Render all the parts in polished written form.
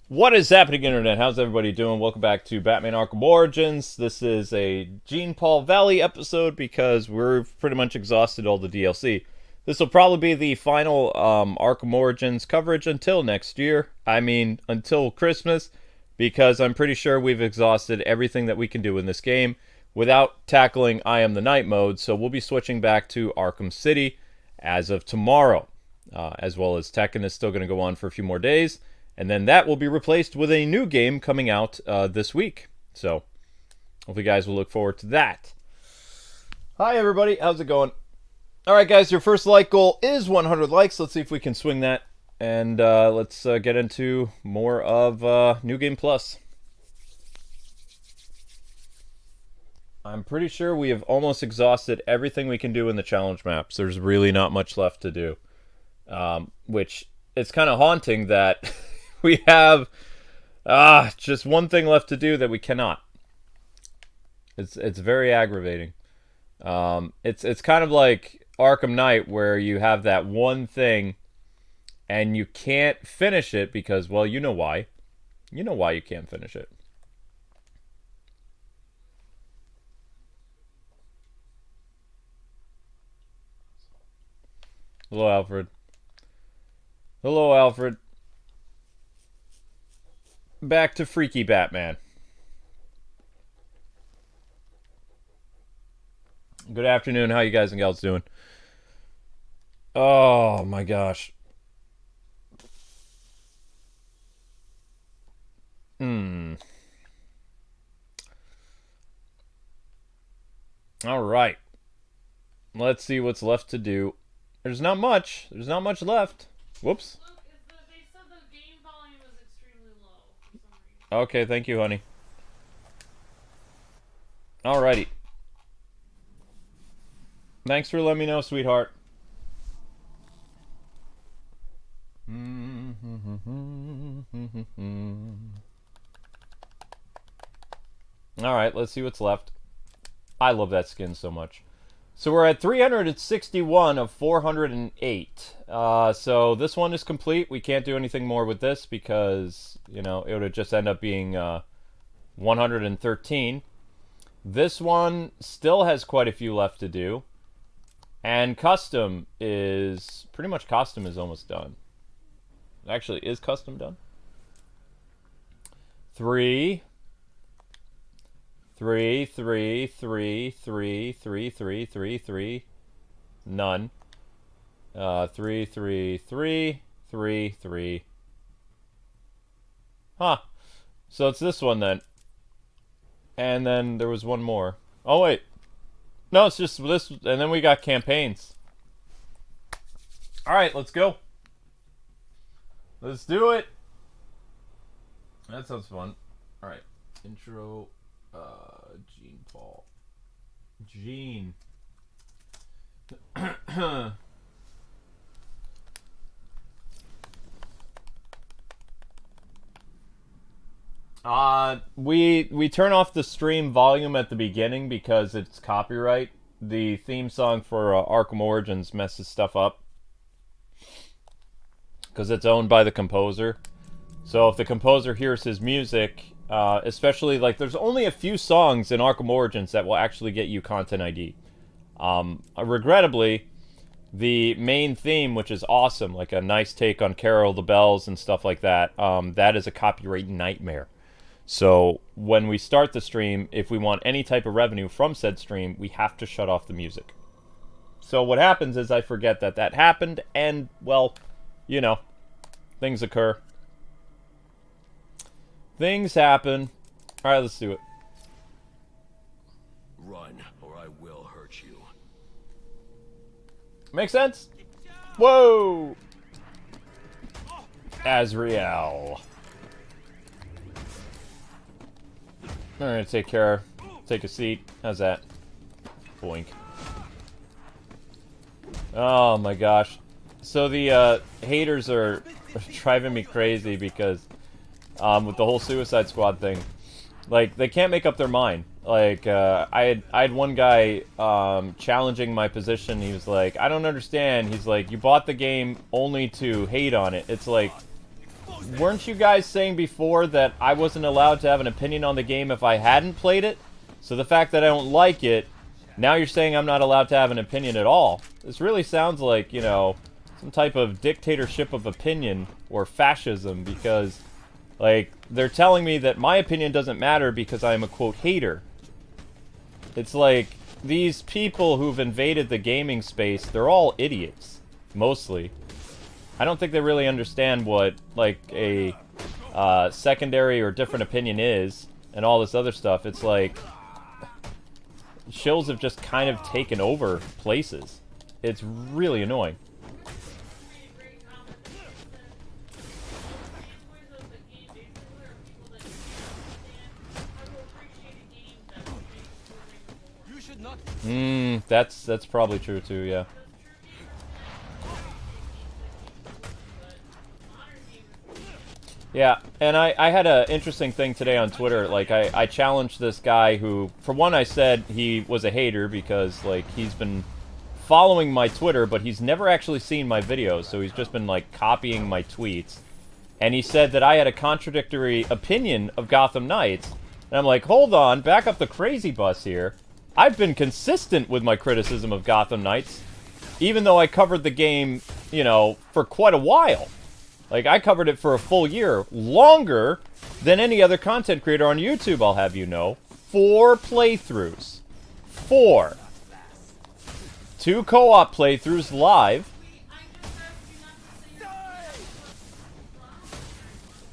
What is happening, Internet? How's everybody doing? Welcome back to Batman Arkham Origins. This is a Jean Paul Valley episode because we're pretty much exhausted all the DLC. This will probably be the final Arkham Origins coverage until next year. I mean, until Christmas, because I'm pretty sure we've exhausted everything that we can do in this game without tackling I Am the Night mode, so we'll be switching back to Arkham City as of tomorrow, as well as Tekken is still going to go on for a few more days. And then that will be replaced with a new game coming out this week. So, hopefully you guys will look forward to that. Hi, everybody. How's it going? All right, guys. Your first like goal is 100 likes. Let's see if we can swing that. And let's get into more of New Game Plus. I'm pretty sure we have almost exhausted everything we can do in the challenge maps. There's really not much left to do. Which, it's kind of haunting that... we have just one thing left to do that we cannot. It's very aggravating. It's kind of like Arkham Knight, where you have that one thing and you can't finish it because, well, you know why. You know why you can't finish it. Hello, Alfred. Hello, Alfred. Back to Freaky Batman. Good afternoon. How you guys and gals doing? Oh my gosh. All right. Let's see what's left to do. There's not much. There's not much left. Whoops. They said the game volume was extremely low for some reason. Okay, thank you, honey. Alrighty. Thanks for letting me know, sweetheart. Alright, let's see what's left. I love that skin so much. So we're at 361 of 408. So this one is complete. We can't do anything more with this because, you know, it would just end up being 113. This one still has quite a few left to do. And custom is... pretty much custom is almost done. Actually, is custom done? 3... 3, 3, 3, 3, 3, 3, 3, 3. None. 3, 3, 3, 3, 3. Huh. So it's this one then. And then there was one more. Oh, wait. No, it's just this. And then we got campaigns. Alright, let's go. Let's do it. That sounds fun. Alright. Intro... Jean Paul. Jean. We turn off the stream volume at the beginning because it's copyright. The theme song for Arkham Origins messes stuff up because it's owned by the composer. So if the composer hears his music, especially, like, there's only a few songs in Arkham Origins that will actually get you Content ID. Regrettably, the main theme, which is awesome, like a nice take on Carol the Bells and stuff like that, that is a copyright nightmare. So when we start the stream, if we want any type of revenue from said stream, we have to shut off the music. So what happens is I forget that that happened, and, well, you know, things occur. Things happen. Alright, let's do it. Run, or I will hurt you. Make sense? Whoa! Azrael. I'm gonna take care. Take a seat. How's that? Boink. Oh my gosh. So the haters are driving me crazy because with the whole Suicide Squad thing, like, they can't make up their mind. Like, I had one guy challenging my position. He was like, I don't understand. He's like, you bought the game only to hate on it. It's like, weren't you guys saying before that I wasn't allowed to have an opinion on the game if I hadn't played it? So the fact that I don't like it, now you're saying I'm not allowed to have an opinion at all. This really sounds like, you know, some type of dictatorship of opinion or fascism, because, like, they're telling me that my opinion doesn't matter because I am a, quote, hater. It's like, these people who've invaded the gaming space, they're all idiots. Mostly. I don't think they really understand what, like, a secondary or different opinion is, and all this other stuff. It's like, shills have just kind of taken over places. It's really annoying. That's probably true too, yeah. Yeah, and I had an interesting thing today on Twitter. Like, I challenged this guy who, for one, I said he was a hater because, like, he's been following my Twitter, but he's never actually seen my videos, so he's just been, like, copying my tweets. And he said that I had a contradictory opinion of Gotham Knights. And I'm like, hold on, back up the crazy bus here. I've been consistent with my criticism of Gotham Knights, even though I covered the game, you know, for quite a while. Like, I covered it for a full year, longer than any other content creator on YouTube, I'll have you know. 4 playthroughs. 4. 2 co-op playthroughs live.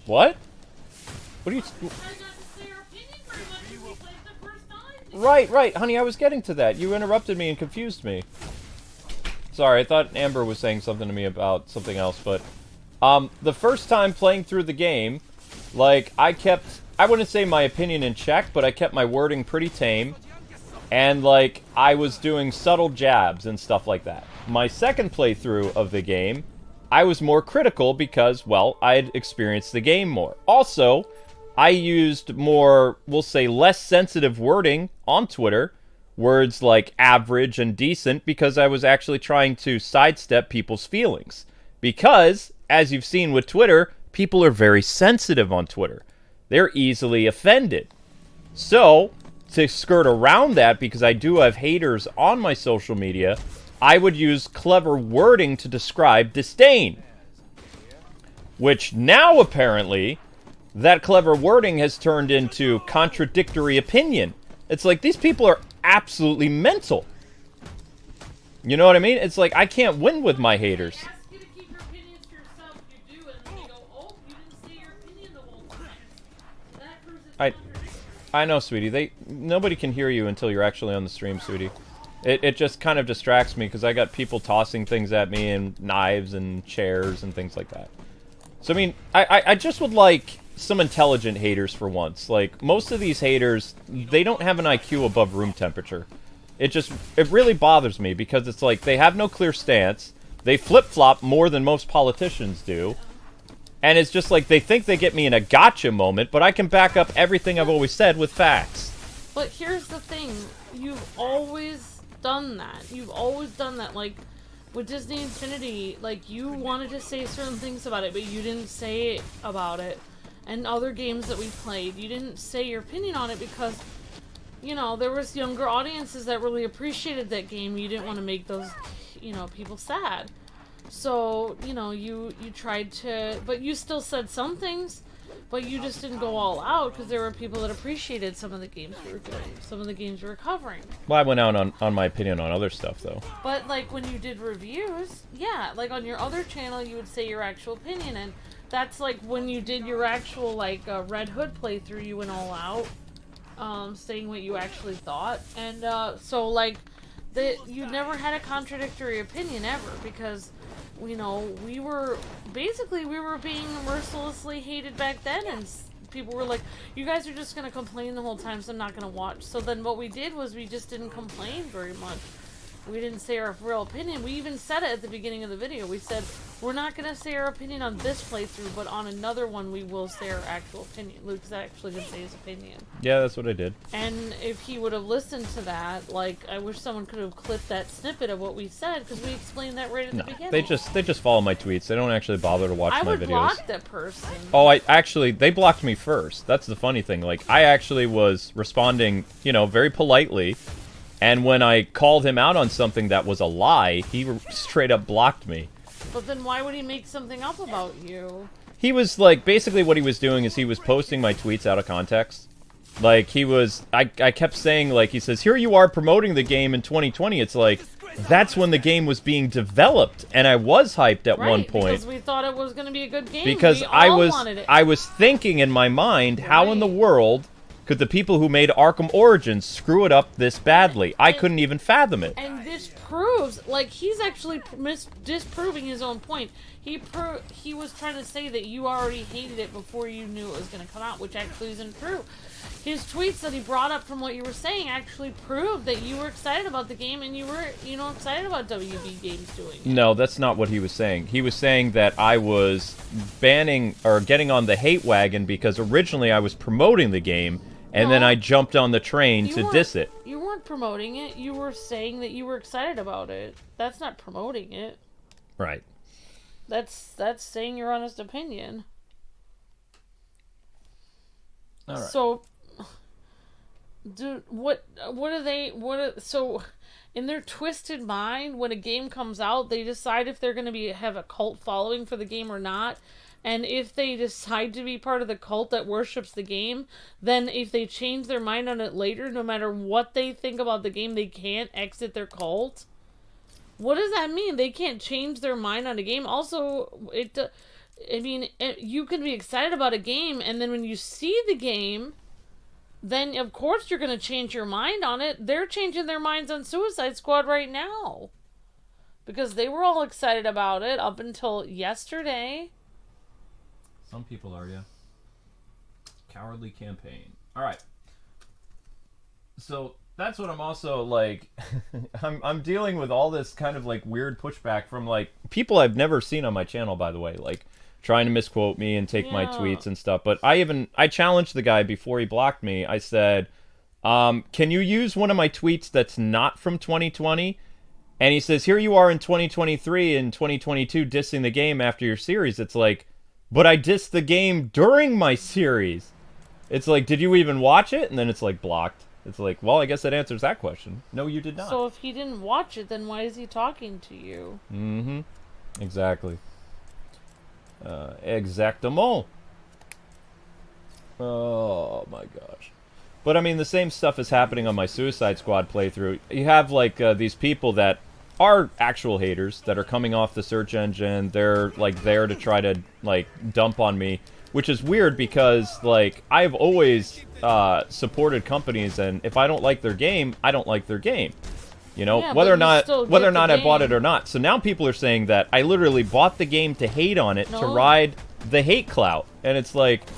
What? What are you... Right, honey, I was getting to that. You interrupted me and confused me. Sorry, I thought Amber was saying something to me about something else, but... the first time playing through the game, like, I wouldn't say my opinion in check, but I kept my wording pretty tame. And, like, I was doing subtle jabs and stuff like that. My second playthrough of the game, I was more critical because, well, I had experienced the game more. Also, I used more, we'll say, less sensitive wording on Twitter. Words like average and decent, because I was actually trying to sidestep people's feelings. Because, as you've seen with Twitter, people are very sensitive on Twitter. They're easily offended. So, to skirt around that, because I do have haters on my social media, I would use clever wording to describe disdain. Which now, apparently, that clever wording has turned into contradictory opinion. It's like, these people are absolutely mental. You know what I mean? It's like, I can't win with my haters. I know, sweetie. Nobody can hear you until you're actually on the stream, sweetie. It just kind of distracts me because I got people tossing things at me and knives and chairs and things like that. So, I mean, I just would like some intelligent haters for once. Like, most of these haters, they don't have an IQ above room temperature. It really bothers me because it's like they have no clear stance. They flip-flop more than most politicians do. And it's just like they think they get me in a gotcha moment, but I can back up everything I've always said with facts. But here's the thing. You've always done that. You've always done that. Like, with Disney Infinity, like, you wanted to say certain things about it, but you didn't say about it. And other games that we played, you didn't say your opinion on it because, you know, there was younger audiences that really appreciated that game. You didn't want to make those, you know, people sad. So, you know, you tried to, but you still said some things, but you just didn't go all out because there were people that appreciated some of the games we were doing, some of the games we were covering. Well, I went out on my opinion on other stuff, though. But, like, when you did reviews, yeah, like, on your other channel, you would say your actual opinion, and that's, like, when you did your actual, like, Red Hood playthrough, you went all out, saying what you actually thought, and, so, like, you never had a contradictory opinion ever, because... You know, we were being mercilessly hated back then, and people were like, you guys are just going to complain the whole time, so I'm not going to watch. So then what we did was we just didn't complain very much. We didn't say our real opinion. We even said it at the beginning of the video. We said, we're not going to say our opinion on this playthrough, but on another one we will say our actual opinion. Luke's actually going to say his opinion. Yeah, that's what I did. And if he would have listened to that, like, I wish someone could have clipped that snippet of what we said, because we explained that right at the beginning. they just follow my tweets. They don't actually bother to watch I my would videos. block that person. Oh, they blocked me first. That's the funny thing. Like, I actually was responding, you know, very politely. And when I called him out on something that was a lie, he straight up blocked me. But then why would he make something up about you? He was, like, basically what he was doing is he was posting my tweets out of context. Like, he was, I kept saying, like, he says, here you are promoting the game in 2020. It's like, that's when the game was being developed. And I was hyped at one point. Because we thought it was going to be a good game. Because we I all wanted it. was thinking in my mind, how in the world could the people who made Arkham Origins screw it up this badly? I couldn't even fathom it. And this proves, like, he's actually disproving his own point. He was trying to say that you already hated it before you knew it was going to come out, which actually isn't true. His tweets that he brought up from what you were saying actually proved that you were excited about the game and you were, you know, excited about WB Games doing it. No, that's not what he was saying. He was saying that I was banning or getting on the hate wagon because originally I was promoting the game and then I jumped on the train to diss it. You weren't promoting it. You were saying that you were excited about it. That's not promoting it. Right. That's saying your honest opinion. All right. So, dude, so in their twisted mind, when a game comes out, they decide if they're going to have a cult following for the game or not. And if they decide to be part of the cult that worships the game, then if they change their mind on it later, no matter what they think about the game, they can't exit their cult. What does that mean? They can't change their mind on a game. Also, you can be excited about a game, and then when you see the game, then of course you're going to change your mind on it. They're changing their minds on Suicide Squad right now. Because they were all excited about it up until yesterday. Some people are, yeah. Cowardly campaign. Alright. So, that's what I'm also, like... I'm dealing with all this kind of, like, weird pushback from, like, people I've never seen on my channel, by the way. Like, trying to misquote me and take my tweets and stuff. But I challenged the guy before he blocked me. I said, can you use one of my tweets that's not from 2020? And he says, here you are in 2023 and 2022 dissing the game after your series. It's like... But I dissed the game during my series. It's like, did you even watch it? And then it's like blocked. It's like, well, I guess that answers that question. No, you did not. So if he didn't watch it, then why is he talking to you? Mm-hmm. Exactly. Exactement. Oh my gosh. But I mean, the same stuff is happening on my Suicide Squad playthrough. You have like these people that are actual haters that are coming off the search engine. They're like there to try to like dump on me, which is weird because like I've always supported companies, and if I don't like their game, I don't like their game. You know, yeah, whether or not I bought it or or not. So now people are saying that I literally bought the game to hate on it, to ride the hate clout. And it's like,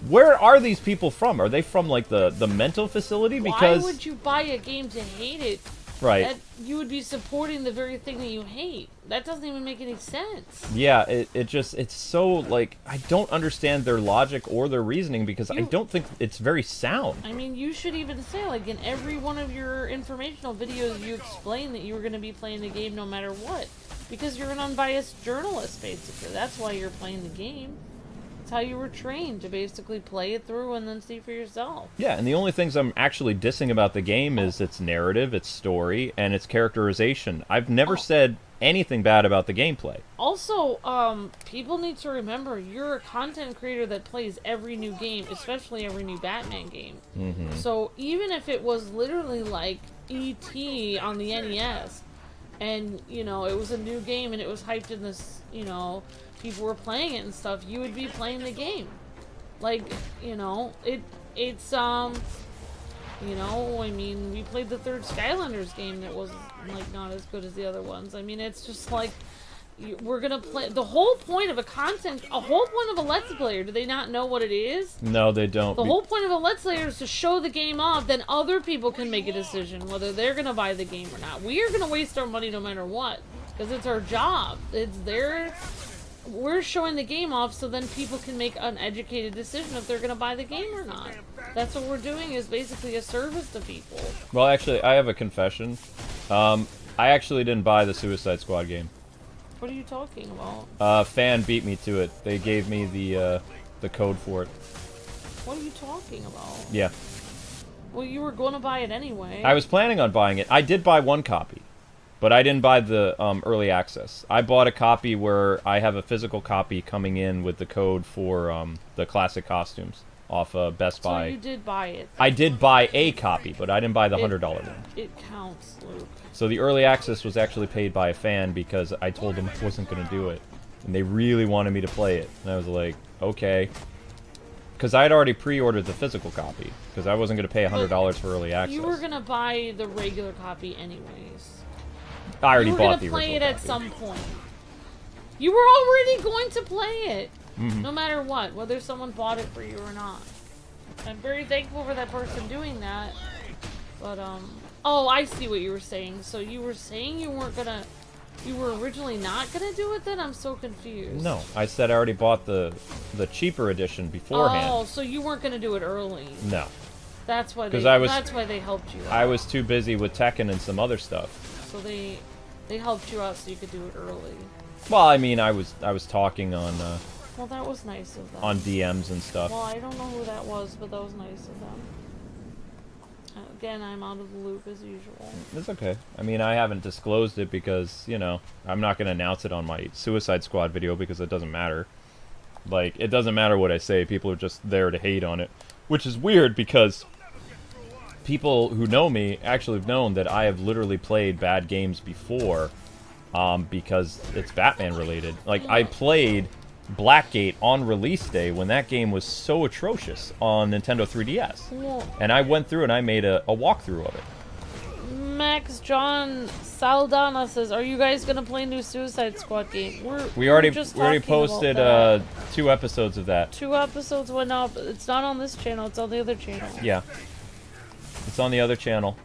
where are these people from? Are they from like the mental facility? Because why would you buy a game to hate it? Right. You would be supporting the very thing that you hate. That doesn't even make any sense. Yeah, it's so, like, I don't understand their logic or their reasoning because I don't think it's very sound. I mean, you should even say, like, in every one of your informational videos, you explain that you were going to be playing the game no matter what. Because you're an unbiased journalist, basically. That's why you're playing the game. It's how you were trained to basically play it through and then see for yourself. Yeah, and the only things I'm actually dissing about the game is its narrative, its story, and its characterization. I've never said anything bad about the gameplay. Also, people need to remember you're a content creator that plays every new game, especially every new Batman game. Mm-hmm. So even if it was literally like E.T. on the NES, and, you know, it was a new game and it was hyped in this, you know, people were playing it and stuff, you would be playing the game. Like, you know, it's, you know, I mean, we played the third Skylanders game that was, like, not as good as the other ones. I mean, it's just like, we're gonna play the whole point of a Let's Player. Do they not know what it is? No, they don't. The whole point of a Let's Player is to show the game off, then other people can make a decision whether they're gonna buy the game or not. We are gonna waste our money no matter what, because it's our job. We're showing the game off so then people can make an educated decision if they're gonna buy the game or not. That's what we're doing, is basically a service to people. Well, actually, I have a confession. I actually didn't buy the Suicide Squad game. What are you talking about? Fan beat me to it. They gave me the code for it. What are you talking about? Yeah. Well, you were going to buy it anyway. I was planning on buying it. I did buy one copy, but I didn't buy the early access. I bought a copy where I have a physical copy coming in with the code for the classic costumes off Best Buy. So you did buy it. I did buy a copy, but I didn't buy the $100 one. It counts, Luke. So the early access was actually paid by a fan because I told them I wasn't going to do it. And they really wanted me to play it. And I was like, okay. Because I had already pre-ordered the physical copy. Because I wasn't going to pay $100 for early access. You were going to buy the regular copy anyways. I already bought the original You were going to play it copy. at some point. You were already going to play it. Mm-hmm. No matter what, whether someone bought it for you or not. I'm very thankful for that person doing that. But, oh, I see what you were saying. So you were saying you were originally not gonna do it then? I'm so confused. No, I said I already bought the cheaper edition beforehand. Oh, so you weren't gonna do it early. No. That's why that's why they helped you out. I was too busy with Tekken and some other stuff. So they helped you out so you could do it early. Well, I mean, I was talking on Well, that was nice of them. on DMs and stuff. Well, I don't know who that was, but that was nice of them. Again, I'm out of the loop as usual. It's okay. I mean, I haven't disclosed it because, you know, I'm not going to announce it on my Suicide Squad video because it doesn't matter. Like, it doesn't matter what I say. People are just there to hate on it. Which is weird because people who know me actually have known that I have literally played bad games before because it's Batman related. Like, I played Blackgate on release day when that game was so atrocious on Nintendo 3DS. Well, And I went through and I made a walkthrough of it. Max John Saldana says, "Are you guys gonna play new Suicide Squad game?" We already just posted talking about that. 2 episodes of that. 2 episodes went up. It's not on this channel. It's on the other channel. Yeah. It's on the other channel.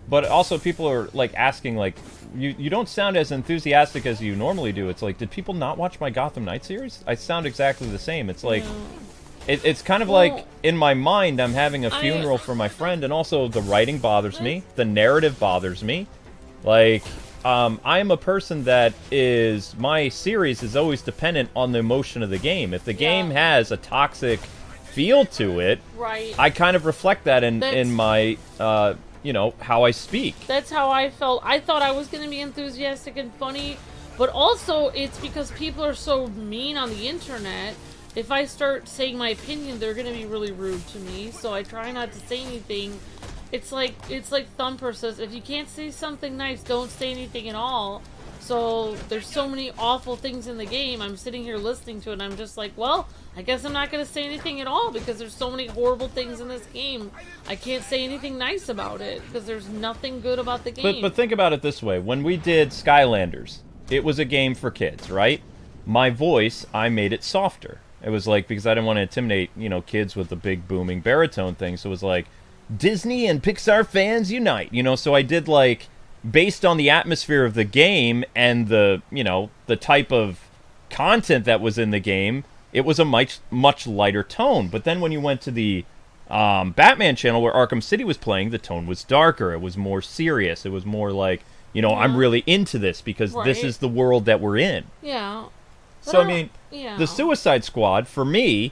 But also people are like asking like you don't sound as enthusiastic as you normally do. It's like, did people not watch my Gotham Knight series? I sound exactly the same. It's like it's kind of like in my mind I'm having a funeral for my friend, and also the writing bothers me, the narrative bothers me. Like I am a person that is, my series is always dependent on the emotion of the game. If the game has a toxic feel to it, Right. I kind of reflect that in my you know, how I speak. That's how I felt. I thought I was going to be enthusiastic and funny, but also it's because people are so mean on the internet. If I start saying my opinion, they're going to be really rude to me, so I try not to say anything. It's like Thumper says, if you can't say something nice, don't say anything at all. So there's so many awful things in the game. I'm sitting here listening to it, and I'm just like, well, I guess I'm not going to say anything at all because there's so many horrible things in this game. I can't say anything nice about it because there's nothing good about the game. But think about it this way. When we did Skylanders, it was a game for kids, right? My voice, I made it softer. It was like, because I didn't want to intimidate, you know, kids with the big booming baritone thing. So it was like, Disney and Pixar fans unite, you know? So I did like, based on the atmosphere of the game and the, you know, the type of content that was in the game, it was a much lighter tone. But then when you went to the Batman channel where Arkham City was playing, the tone was darker. It was more serious. It was more like, you know, I'm really into this because this is the world that we're in. Yeah. So, I mean, the Suicide Squad, for me,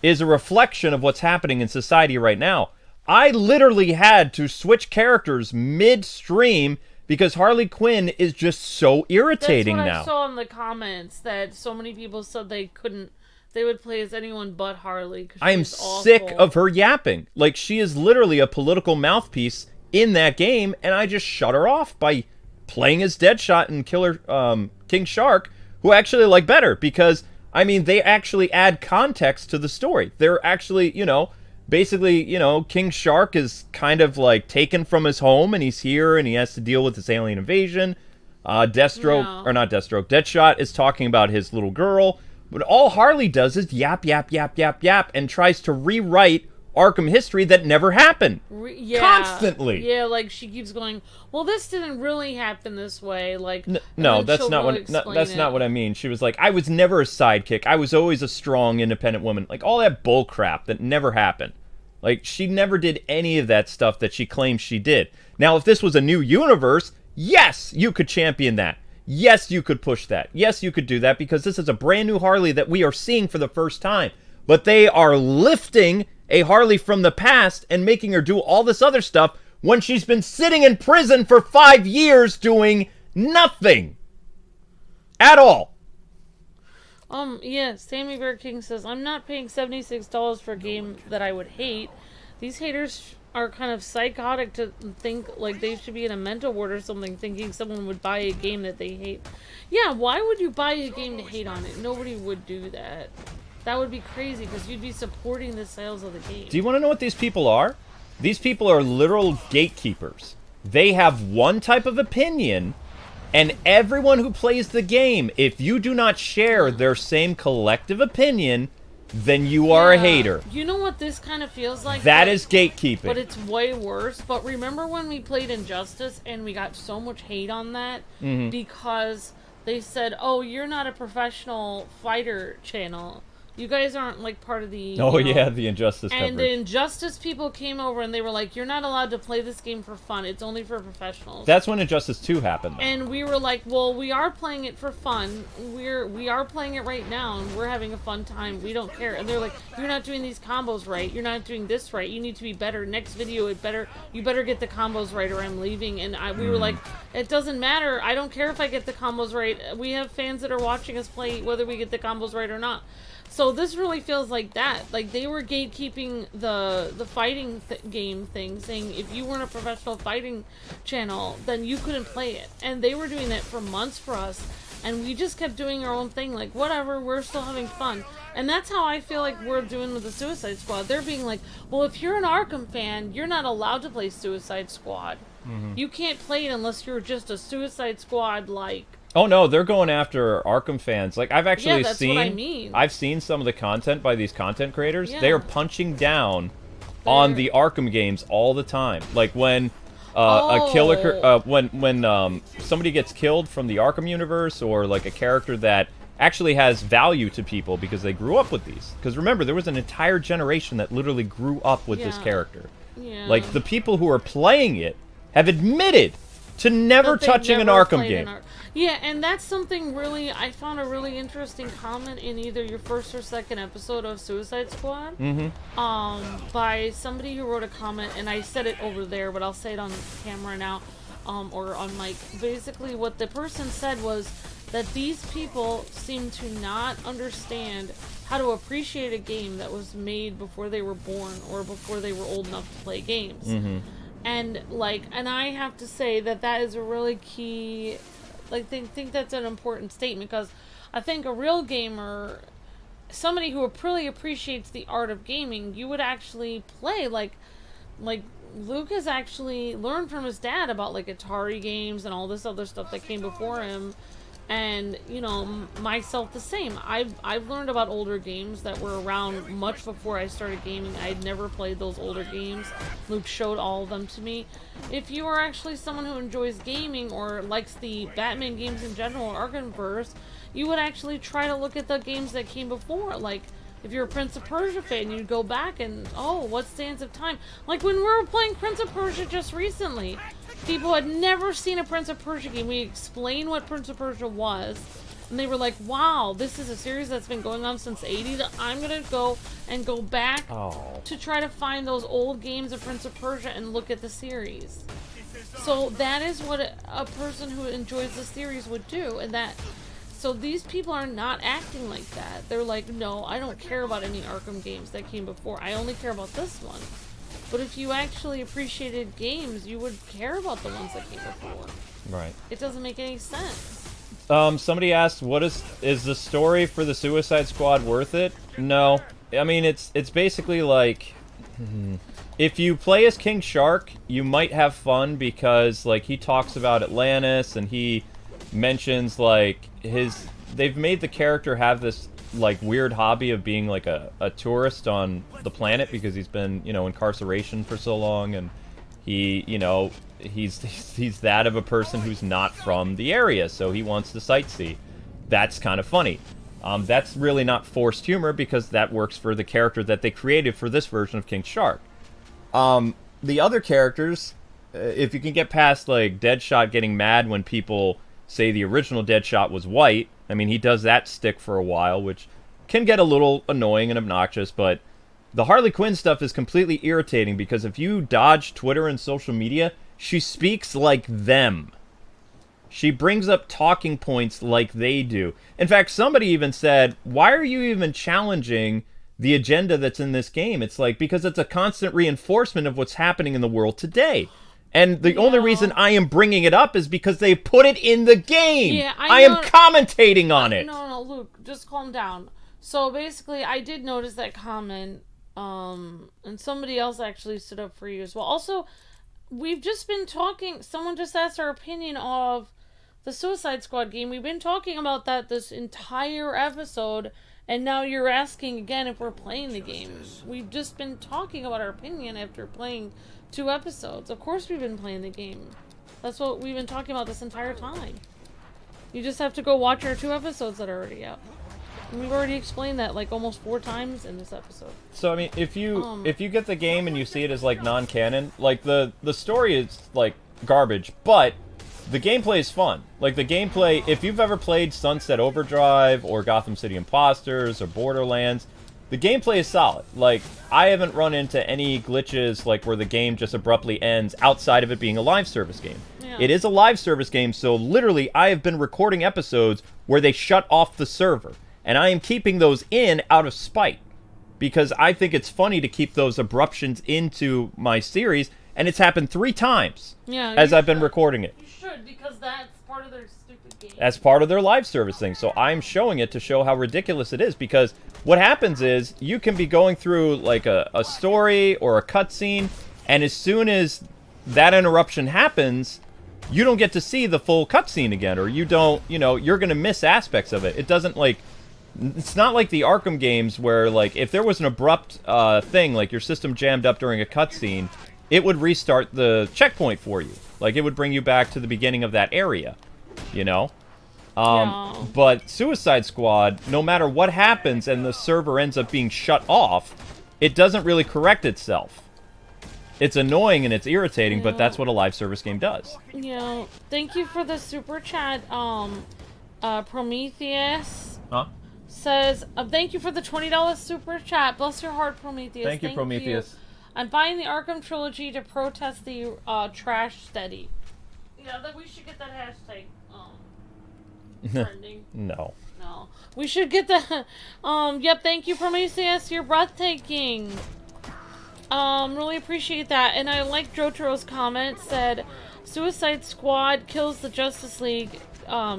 is a reflection of what's happening in society right now. I literally had to switch characters midstream because Harley Quinn is just so irritating now. That's what I saw in the comments, that so many people said they would play as anyone but Harley. I am sick of her yapping. Like, she is literally a political mouthpiece in that game, and I just shut her off by playing as Deadshot and Killer King Shark, who I actually like better because, I mean, they actually add context to the story. They're actually, you know, basically, you know, King Shark is kind of like taken from his home and he's here and he has to deal with this alien invasion. Deathstroke, or not Deathstroke, Deadshot is talking about his little girl. But all Harley does is yap, yap, yap, yap, yap, and tries to rewrite Arkham history that never happened. Yeah. Constantly. Yeah, like she keeps going, well, this didn't really happen this way. Like, no, that's not what that's not what I mean. She was like, I was never a sidekick. I was always a strong, independent woman. Like all that bull crap that never happened. Like she never did any of that stuff that she claims she did. Now, if this was a new universe, yes, you could champion that. Yes, you could push that. Yes, you could do that because this is a brand new Harley that we are seeing for the first time. But they are lifting a Harley from the past and making her do all this other stuff when she's been sitting in prison for 5 years doing nothing at all. Yeah, Sammy Bear King says, I'm not paying $76 for a game that I would hate. These haters are kind of psychotic to think like they should be in a mental ward or something, thinking someone would buy a game that they hate. Yeah, why would you buy a game to hate on it? Nobody would do that. That would be crazy because you'd be supporting the sales of the game. Do you want to know what these people are? These people are literal gatekeepers. They have one type of opinion, and everyone who plays the game, if you do not share their same collective opinion, then you are a hater. You know what this kind of feels like? That is gatekeeping. But it's way worse. But remember when we played Injustice and we got so much hate on that? Mm-hmm. Because they said, oh, you're not a professional fighter channel. You guys aren't, like, part of the... Oh, yeah, the Injustice and coverage. the Injustice people came over and they were like, you're not allowed to play this game for fun. It's only for professionals. That's when Injustice 2 happened, though. And we were like, well, we are playing it for fun. We are playing it right now, and we're having a fun time. We don't care. And they're like, you're not doing these combos right. You're not doing this right. You need to be better. Next video, you better get the combos right or I'm leaving. And we were like, it doesn't matter. I don't care if I get the combos right. We have fans that are watching us play whether we get the combos right or not. So this really feels like that. Like they were gatekeeping the fighting game thing, saying if you weren't a professional fighting channel, then you couldn't play it. And they were doing that for months for us. And we just kept doing our own thing, like, whatever, we're still having fun. And that's how I feel like we're doing with the Suicide Squad. They're being like, well, if you're an Arkham fan, you're not allowed to play Suicide Squad. Mm-hmm. You can't play it unless you're just a Suicide Squad, like... Oh no, they're going after Arkham fans. Like I've actually that's seen, what I mean. I've seen some of the content by these content creators. Yeah. They are punching down on the Arkham games all the time. Like when a killer, when somebody gets killed from the Arkham universe, or like a character that actually has value to people because they grew up with these. Because remember, there was an entire generation that literally grew up with this character. Yeah. Like the people who are playing it have admitted to never touching an Arkham game. Yeah, and that's something really, I found a really interesting comment in either your first or second episode of Suicide Squad. Mm-hmm. By somebody who wrote a comment, and I said it over there, but I'll say it on camera now, or on mic. Basically, what the person said was that these people seem to not understand how to appreciate a game that was made before they were born or before they were old enough to play games. Mm-hmm. And, and I have to say that is a really key... Like, they think that's an important statement, because I think a real gamer, somebody who really appreciates the art of gaming, you would actually play, like Lucas actually learned from his dad about, like, Atari games and all this other stuff that came before him, and, you know, myself the same. I've learned about older games that were around much before I started gaming. I'd never played those older games. Luke showed all of them to me. If you are actually someone who enjoys gaming or likes the Batman games in general, or Arkhamverse, you would actually try to look at the games that came before. Like, if you're a Prince of Persia fan, you'd go back and, what's Sands of Time? Like when we were playing Prince of Persia just recently, people had never seen a Prince of Persia game. We explained what Prince of Persia was, and they were like, wow, this is a series that's been going on since the 80s. I'm going to go back to try to find those old games of Prince of Persia and look at the series. So that is what a person who enjoys the series would do, and so these people are not acting like that. They're like, no, I don't care about any Arkham games that came before. I only care about this one. But if you actually appreciated games, you would care about the ones that came before. Right. It doesn't make any sense. Somebody asked, is the story for the Suicide Squad worth it? No. I mean, it's basically like, if you play as King Shark, you might have fun because, like, he talks about Atlantis and he mentions like they've made the character have this like weird hobby of being like a tourist on the planet because he's been, you know, incarceration for so long, and he, you know, he's that of a person who's not from the area, so he wants to sightsee. That's kind of funny. That's really not forced humor because that works for the character that they created for this version of King Shark. The other characters, if you can get past like Deadshot getting mad when people say the original Deadshot was white, I mean, he does that stick for a while, which can get a little annoying and obnoxious, but the Harley Quinn stuff is completely irritating because if you dodge Twitter and social media, she speaks like them. She brings up talking points like they do. In fact, somebody even said, why are you even challenging the agenda that's in this game? It's like, because it's a constant reinforcement of what's happening in the world today. And the only reason I am bringing it up is because they put it in the game. Yeah, I am commentating on it. No, Luke, just calm down. So basically, I did notice that comment, and somebody else actually stood up for you as well. Also, we've just been talking, someone just asked our opinion of the Suicide Squad game. We've been talking about that this entire episode, and now you're asking again if we're playing the game. We've just been talking about our opinion after playing 2 episodes. Of course we've been playing the game. That's what we've been talking about this entire time. You just have to go watch our 2 episodes that are already out. And we've already explained that like almost 4 times in this episode. So I mean, if you get the game and you see it as like non-canon, like the story is like garbage, but the gameplay is fun. Like the gameplay, if you've ever played Sunset Overdrive or Gotham City Imposters or Borderlands, the gameplay is solid. Like, I haven't run into any glitches like where the game just abruptly ends outside of it being a live service game. Yeah. It is a live service game, so literally I have been recording episodes where they shut off the server. And I am keeping those in out of spite. Because I think it's funny to keep those abruptions into my series, and it's happened 3 times as I've been recording it. You should, because that's part of their stupid game. As part of their live service thing. So I'm showing it to show how ridiculous it is, because what happens is you can be going through like a story or a cutscene, and as soon as that interruption happens, you don't get to see the full cutscene again, or you don't, you know, you're going to miss aspects of it. It doesn't like, it's not like the Arkham games where like if there was an abrupt thing, like your system jammed up during a cutscene, it would restart the checkpoint for you. Like, it would bring you back to the beginning of that area, you know? But Suicide Squad, no matter what happens and the server ends up being shut off, it doesn't really correct itself. It's annoying and it's irritating, but that's what a live service game does. Yeah. Thank you for the super chat. Prometheus says, thank you for the $20 super chat. Bless your heart, Prometheus. Thank you, Prometheus. I'm buying the Arkham trilogy to protest the trash steady. Yeah, that we should get that hashtag trending. No. We should get that. Yep, thank you, Prometheus. You're breathtaking. Really appreciate that. And I like Jotaro's comment, said Suicide Squad kills the Justice League.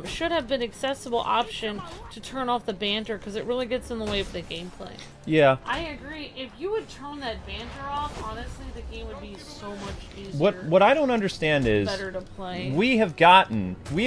Should have been accessible option to turn off the banter, because it really gets in the way of the gameplay. Yeah. I agree. If you would turn that banter off, honestly, the game would be so much easier. What I don't understand is better to play. We have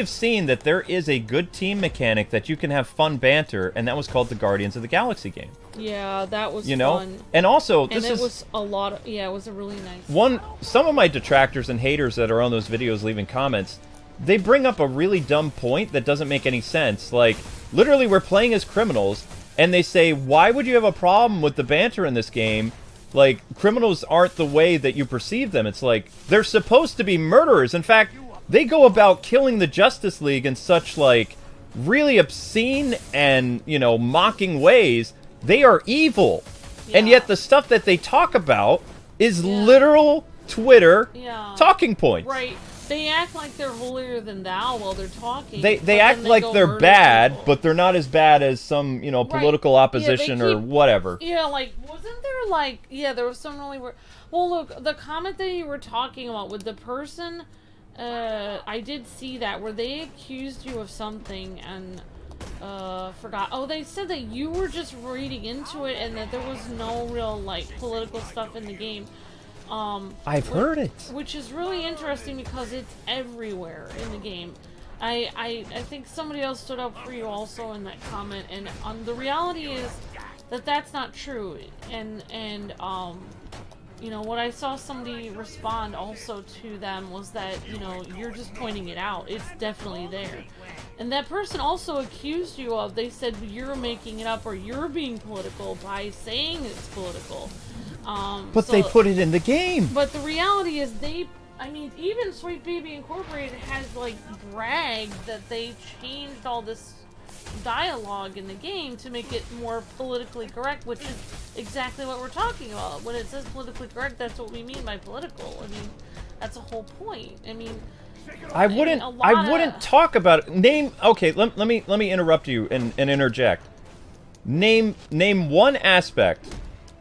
seen that there is a good team mechanic that you can have fun banter, and that was called the Guardians of the Galaxy game. Yeah, that was fun. And also, it was a lot of, it was a really nice some of my detractors and haters that are on those videos leaving comments, they bring up a really dumb point that doesn't make any sense. Like, literally, we're playing as criminals, and they say, why would you have a problem with the banter in this game? Like, criminals aren't the way that you perceive them. It's like, they're supposed to be murderers. In fact, they go about killing the Justice League in such, like, really obscene and, you know, mocking ways. They are evil. Yeah. And yet the stuff that they talk about is literal Twitter talking points. Right. They act like they're holier than thou while they're talking. They act like they're bad, but they're not as bad as some, you know, political opposition or whatever. Yeah, like, wasn't there, like, there was some really weird... Well, look, the comment that you were talking about with the person, I did see that, where they accused you of something and, forgot. Oh, they said that you were just reading into it and that there was no real, like, political stuff in the game. I've heard it. Which is really interesting because it's everywhere in the game. I think somebody else stood up for you also in that comment, and the reality is that that's not true. And you know, what I saw somebody respond also to them was that, you know, you're just pointing it out. It's definitely there. And that person also accused you of, they said you're making it up or you're being political by saying it's political. But they put it in the game. But the reality is I mean, even Sweet Baby Incorporated has, like, bragged that they changed all this dialogue in the game to make it more politically correct, which is exactly what we're talking about. When it says politically correct, that's what we mean by political. I mean, that's the whole point. I mean, I wouldn't talk about it. Okay, let me interrupt you and interject. Name one aspect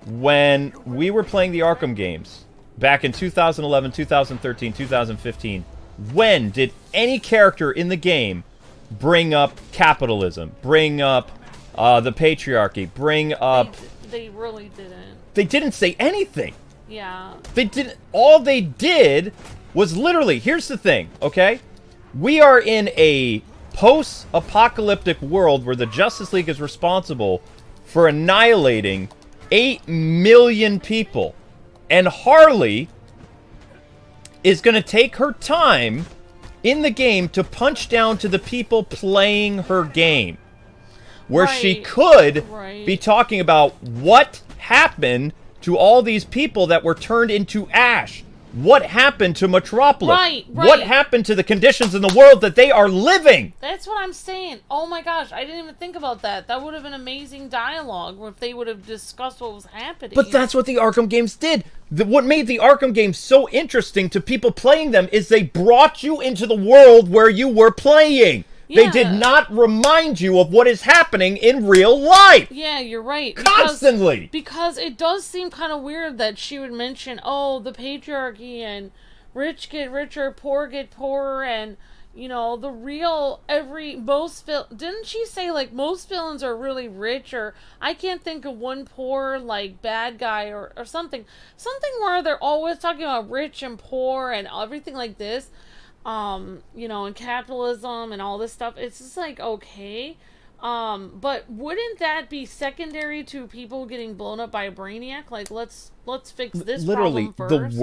when we were playing the Arkham games back in 2011, 2013, 2015. When did any character in the game bring up capitalism, bring up the patriarchy, bring up... They really didn't. They didn't say anything. Yeah. They didn't... All they did was literally... Here's the thing, okay? We are in a post-apocalyptic world where the Justice League is responsible for annihilating 8 million people. And Harley is going to take her time in the game to punch down to the people playing her game. Where she could be talking about what happened to all these people that were turned into ash. What happened to Metropolis? Right. What happened to the conditions in the world that they are living? That's what I'm saying. Oh my gosh, I didn't even think about that. That would have been amazing dialogue if they would have discussed what was happening. But that's what the Arkham games did. What made the Arkham games so interesting to people playing them is they brought you into the world where you were playing. Yeah. They did not remind you of what is happening in real life. Yeah, you're right. Constantly. Because it does seem kind of weird that she would mention, oh, the patriarchy and rich get richer, poor get poorer, and, you know, the real, didn't she say, like, most villains are really rich, or I can't think of one poor, like, bad guy or something. Something where they're always talking about rich and poor and everything like this. You know, and capitalism and all this stuff. It's just like, okay. But wouldn't that be secondary to people getting blown up by a brainiac? Like, let's fix this literally problem first.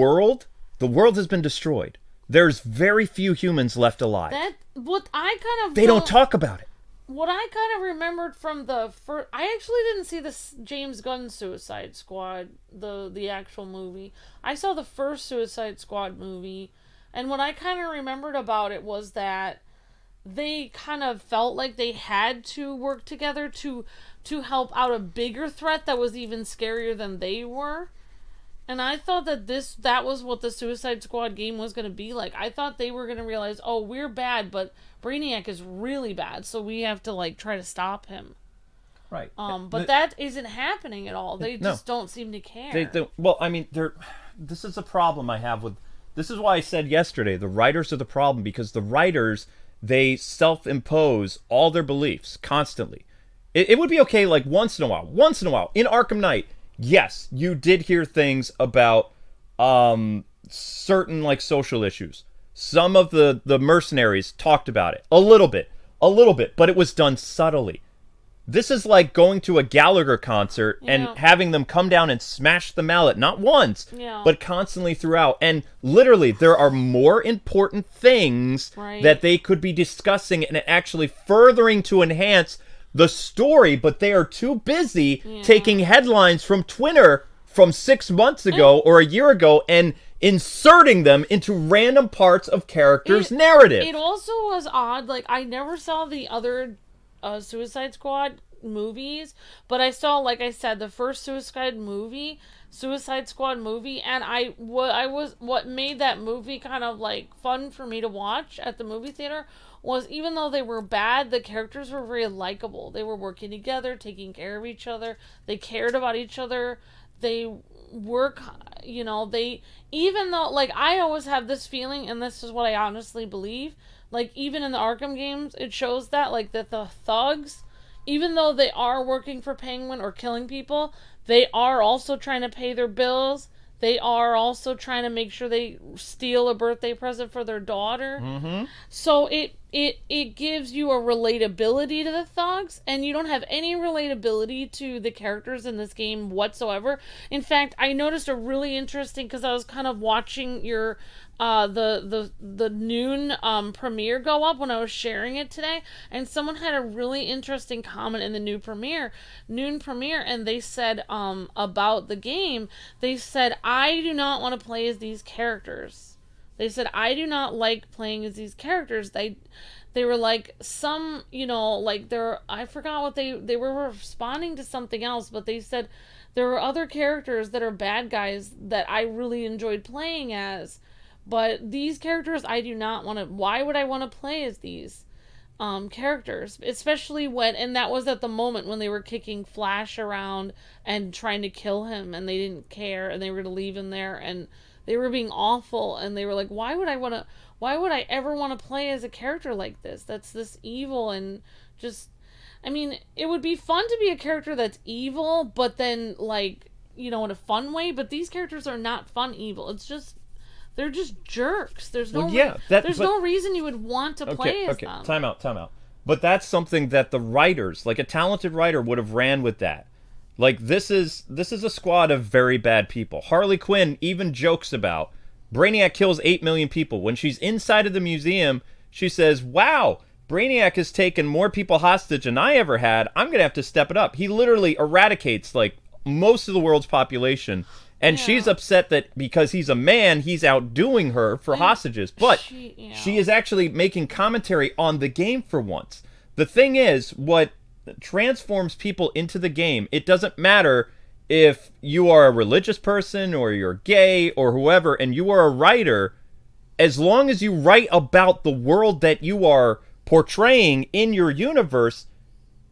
the world has been destroyed. There's very few humans left alive. They don't talk about it. What I kind of remembered from the first, I actually didn't see the James Gunn Suicide Squad, the actual movie. I saw the first Suicide Squad movie. And what I kind of remembered about it was that they kind of felt like they had to work together to help out a bigger threat that was even scarier than they were. And I thought that was what the Suicide Squad game was going to be like. I thought they were going to realize, oh, we're bad, but Brainiac is really bad, so we have to, like, try to stop him. Right. But that isn't happening at all. They just don't seem to care. Well, I mean, this is a problem I have with... This is why I said yesterday, the writers are the problem, because the writers, they self-impose all their beliefs constantly. It would be okay, like, once in a while, in Arkham Knight, yes, you did hear things about certain, like, social issues. Some of the mercenaries talked about it. A little bit, but it was done subtly. This is like going to a Gallagher concert and having them come down and smash the mallet, not once, but constantly throughout. And literally, there are more important things that they could be discussing and actually furthering to enhance the story, but they are too busy taking headlines from Twitter from 6 months ago or a year ago and inserting them into random parts of characters' narrative. It also was odd. Like, I never saw the other Suicide Squad movies, but I saw, like I said, the first Suicide Squad movie, and what made that movie kind of like fun for me to watch at the movie theater was, even though they were bad, the characters were very likable. They were working together, taking care of each other. They cared about each other. They work, you know, even though, like, I always have this feeling, and this is what I honestly believe, like, even in the Arkham games, it shows that, like, that the thugs, even though they are working for Penguin or killing people, they are also trying to pay their bills. They are also trying to make sure they steal a birthday present for their daughter. Mm-hmm. So it it gives you a relatability to the thugs, and you don't have any relatability to the characters in this game whatsoever. In fact, I noticed a really interesting, because I was kind of watching your the noon premiere go up when I was sharing it today, and someone had a really interesting comment in the noon premiere, and they said about the game. They said, I do not want to play as these characters. They said, I do not like playing as these characters. They were like, some, like, I forgot what they were responding to something else, but they said there were other characters that are bad guys that I really enjoyed playing as, but these characters I do not want to. Why would I want to play as these characters? Especially and that was at the moment when they were kicking Flash around and trying to kill him, and they didn't care, and they were going to leave him there, and they were being awful, and they were like, why would I ever want to play as a character like this? That's this evil, and just, I mean, it would be fun to be a character that's evil, but then, like, in a fun way, but these characters are not fun evil. It's just, they're just jerks. There's no no reason you would want to play as them. Time out. But that's something that the writers, like a talented writer, would have ran with that. Like, this is a squad of very bad people. Harley Quinn even jokes about Brainiac kills 8 million people. When she's inside of the museum, she says, wow, Brainiac has taken more people hostage than I ever had. I'm going to have to step it up. He literally eradicates, like, most of the world's population. And she's upset that because he's a man, he's outdoing her for hostages. But she is actually making commentary on the game for once. The thing is, what transforms people into the game, it doesn't matter if you are a religious person or you're gay or whoever, and you are a writer, as long as you write about the world that you are portraying in your universe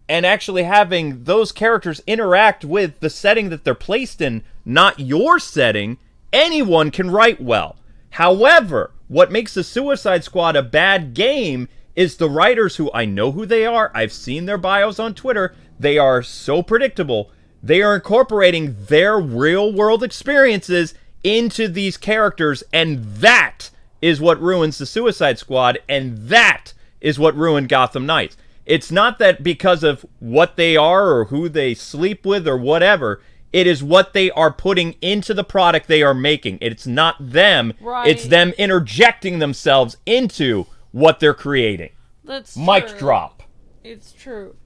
and actually having those characters interact with the setting that they're placed in, not your setting, anyone can write well. However, what makes the Suicide Squad a bad game is the writers, who I know who they are. I've seen their bios on Twitter. They are so predictable. They are incorporating their real-world experiences into these characters, and that is what ruins the Suicide Squad, and that is what ruined Gotham Knights. It's not that because of what they are or who they sleep with or whatever. It is what they are putting into the product they are making. It's not them. Right. It's them interjecting themselves into what they're creating. That's Mic true. drop. It's true.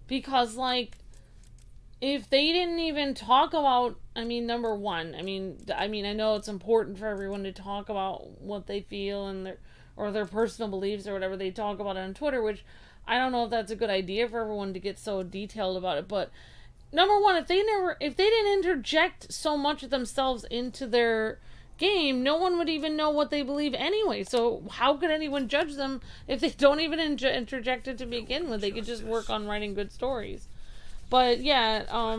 Because, like, if they didn't even talk about, number one, I know it's important for everyone to talk about what they feel and their personal beliefs or whatever. They talk about it on Twitter, which I don't know if that's a good idea for everyone to get so detailed about it, but number one, if they didn't interject so much of themselves into their game, no one would even know what they believe anyway. So how could anyone judge them if they don't even interject it to begin with? They could just work on writing good stories. But yeah,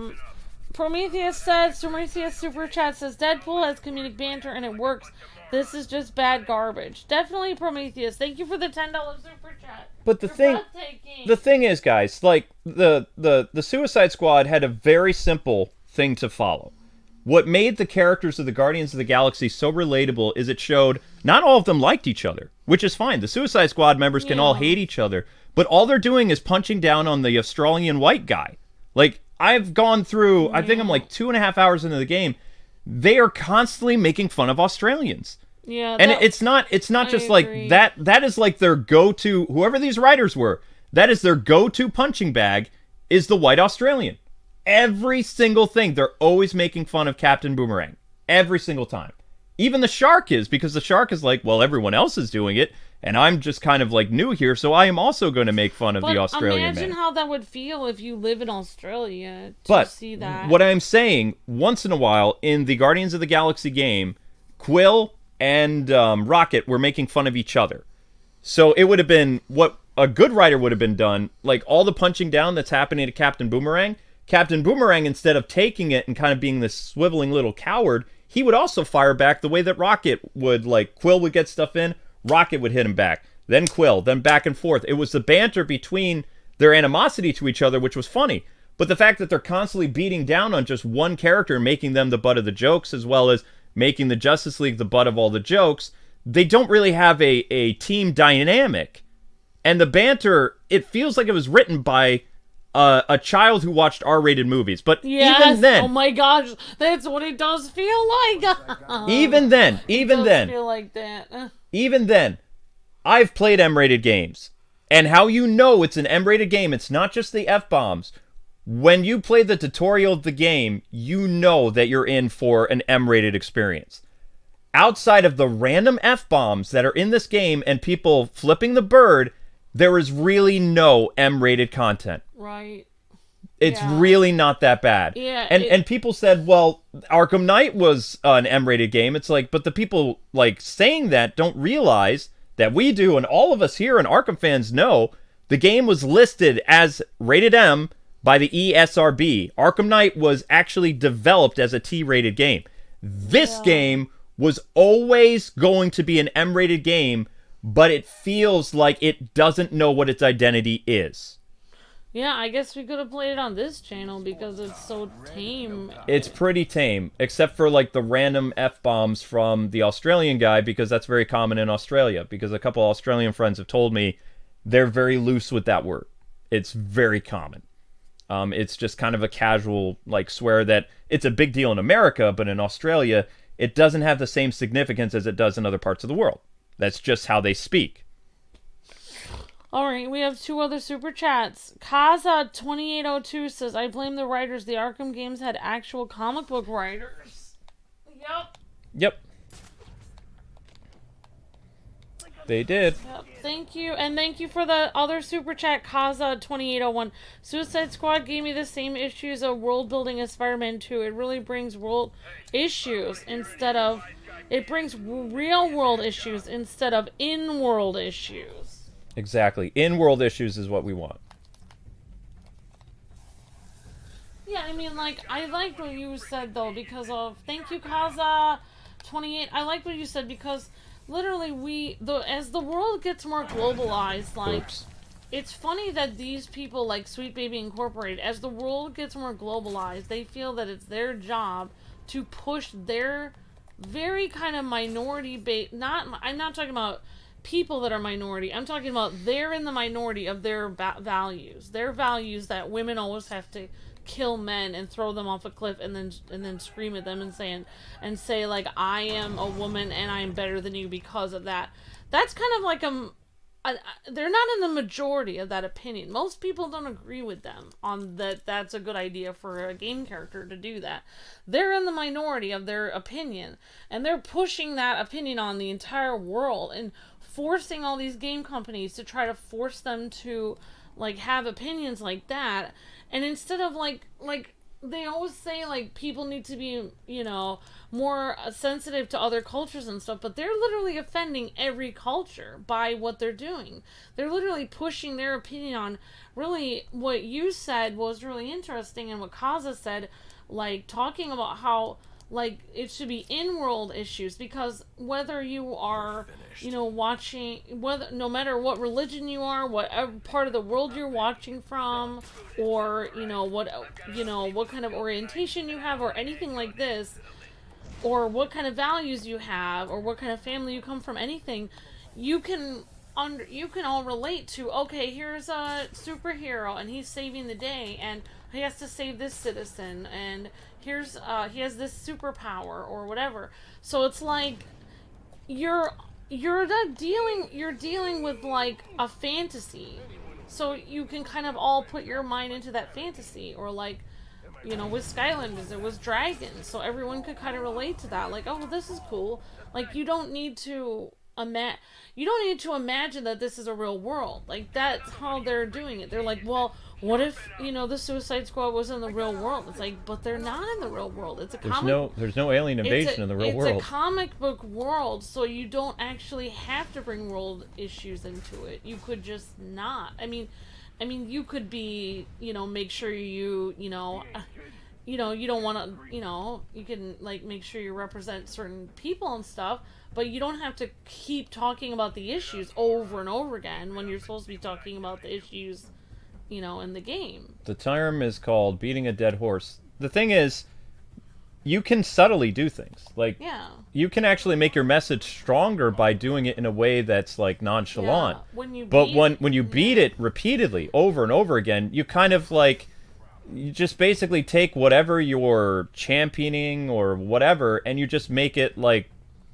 Prometheus Super Chat says, Deadpool has comedic banter and it works. This is just bad garbage. Definitely Prometheus. Thank you for the $10 super chat. But the thing is, guys, like, the Suicide Squad had a very simple thing to follow. What made the characters of the Guardians of the Galaxy so relatable is it showed not all of them liked each other, which is fine. The Suicide Squad members can all hate each other, but all they're doing is punching down on the Australian white guy. Like, I've gone through, I think I'm like 2.5 hours into the game. They are constantly making fun of Australians. Yeah, and it's not just like that. That is like their go-to. Whoever these writers were, that is their go-to punching bag. Is the white Australian. Every single thing, they're always making fun of Captain Boomerang. Every single time. Even the shark is, because the shark is like, well, everyone else is doing it, and I'm just kind of like new here, so I am also going to make fun of the Australian man. Imagine how that would feel if you live in Australia to see that. What I'm saying, once in a while, in the Guardians of the Galaxy game, Quill and Rocket were making fun of each other. So it would have been, what a good writer would have been done, like all the punching down that's happening to Captain Boomerang, instead of taking it and kind of being this swiveling little coward, he would also fire back the way that Rocket would. Like, Quill would get stuff in, Rocket would hit him back, then Quill, then back and forth. It was the banter between their animosity to each other, which was funny. But the fact that they're constantly beating down on just one character, making them the butt of the jokes, as well as making the Justice League the butt of all the jokes, they don't really have a team dynamic. And the banter, it feels like it was written by a child who watched R-rated movies. But Yes. even then, Oh my gosh, that's what it does feel like. even then, feel like that. even then, I've played M-rated games. And how you know it's an M-rated game, it's not just the F-bombs. When you play the tutorial of the game, you know that you're in for an M-rated experience. Outside of the random F-bombs that are in this game and people flipping the bird, there is really no M-rated content. Right. It's really not that bad. Yeah. And people said, well, Arkham Knight was an M-rated game. It's like, but the people like saying that don't realize that we do, and all of us here and Arkham fans know, the game was listed as rated M by the ESRB. Arkham Knight was actually developed as a T-rated game. This game was always going to be an M-rated game, but it feels like it doesn't know what its identity is. Yeah, I guess we could have played it on this channel because it's so tame. It's pretty tame, except for like the random F-bombs from the Australian guy, because that's very common in Australia, because a couple Australian friends have told me they're very loose with that word. It's very common. It's just kind of a casual like swear that it's a big deal in America, but in Australia, it doesn't have the same significance as it does in other parts of the world. That's just how they speak. All right, we have 2 other super chats. Kaza2802 says, I blame the writers. The Arkham games had actual comic book writers. Yep. They did. Yep. Thank you. And thank you for the other super chat, Kaza2801. Suicide Squad gave me the same issues of world building as Spider-Man 2. It really brings world issues instead of... It brings real world issues instead of in-world issues. Exactly. In-world issues is what we want. Yeah, I mean, like, I liked what you said, though, because of... Thank you, Kaza28. I like what you said, because literally as the world gets more globalized, like... Oops. It's funny that these people, like Sweet Baby Incorporated, as the world gets more globalized, they feel that it's their job to push their very kind of minority-based... I'm not talking about people that are minority. I'm talking about they're in the minority of their values. Their values that women always have to kill men and throw them off a cliff and then scream at them and say like, I am a woman and I am better than you because of that. That's kind of like they're not in the majority of that opinion. Most people don't agree with them on that. That's a good idea for a game character to do that. They're in the minority of their opinion, and they're pushing that opinion on the entire world and forcing all these game companies to try to force them to like have opinions like that. And instead of like they always say like people need to be, you know, more sensitive to other cultures and stuff, but they're literally offending every culture by what they're doing. They're literally pushing their opinion on. Really, what you said was really interesting, and what Kaza said, like talking about how like it should be in-world issues, because whether you are, you know, watching, whether no matter what religion you are, whatever part of the world you're watching from, or what kind of orientation you have, or anything like this, or what kind of values you have, or what kind of family you come from, anything, you can all relate to. Okay, here's a superhero and he's saving the day and he has to save this citizen, and here's he has this superpower or whatever. So it's like you're dealing with like a fantasy, so you can kind of all put your mind into that fantasy. Or like, you know, with Skylanders it was dragons, so everyone could kind of relate to that, like, oh, this is cool. Like, you don't need to imagine that this is a real world. Like, that's how they're doing it. They're like, well, what if, you know, the Suicide Squad was in the real world? It's like, but they're not in the real world. It's a there's no alien invasion in the real world. It's a comic book world, so you don't actually have to bring world issues into it. You could just not. I mean, you could be, you know, make sure you don't want to, you know, you can like make sure you represent certain people and stuff, but you don't have to keep talking about the issues over and over again when you're supposed to be talking about the issues, you know, in the game. The term is called beating a dead horse. The thing is, you can subtly do things. Like, Yeah. you can actually make your message stronger by doing it in a way that's, like, nonchalant. Yeah. When you But beat, when you beat it repeatedly, over and over again, you kind of, like, you just basically take whatever you're championing or whatever, and you just make it, like,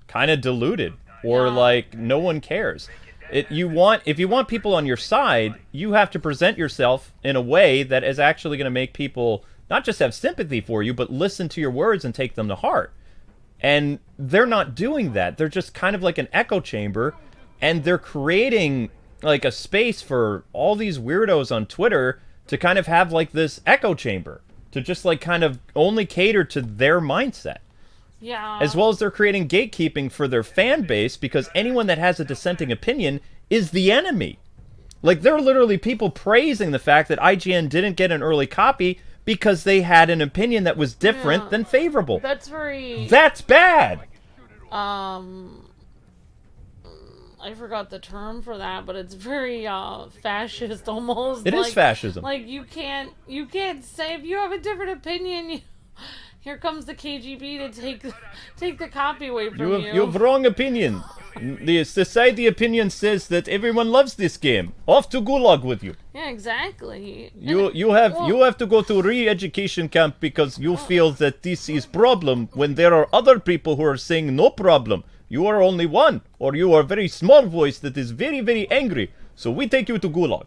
kind of diluted. Or, Yeah. like, no one cares. If you want people on your side, you have to present yourself in a way that is actually going to make people not just have sympathy for you, but listen to your words and take them to heart. And they're not doing that. They're just kind of like an echo chamber, and they're creating like a space for all these weirdos on Twitter to kind of have like this echo chamber, to just like kind of only cater to their mindset. Yeah. As well as they're creating gatekeeping for their fan base, because anyone that has a dissenting opinion is the enemy. Like, there are literally people praising the fact that IGN didn't get an early copy because they had an opinion that was different than favorable. That's very... That's bad! I forgot the term for that, but it's very fascist almost. It is fascism. Like, you can't say, if you have a different opinion, here comes the KGB to take the copy away from you. You have wrong opinion. The society opinion says that everyone loves this game. Off to Gulag with you. Yeah, exactly. You have to go to re-education camp because you feel that this is problem when there are other people who are saying no problem. You are only one, or you are a very small voice that is very, very angry. So we take you to Gulag.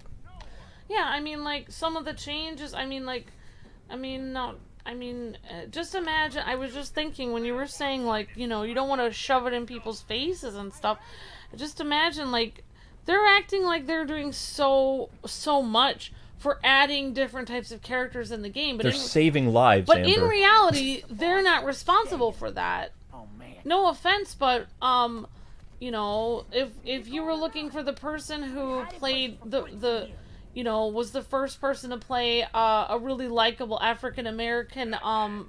Yeah, I mean, like, some of the changes, just imagine, I was just thinking when you were saying, like, you know, you don't want to shove it in people's faces and stuff. Just imagine, like, they're acting like they're doing so much for adding different types of characters in the game. But they're saving lives, But Amber. in reality, they're not responsible for that. No offense, but, you know, if you were looking for the person who played was the first person to play a really likable African-American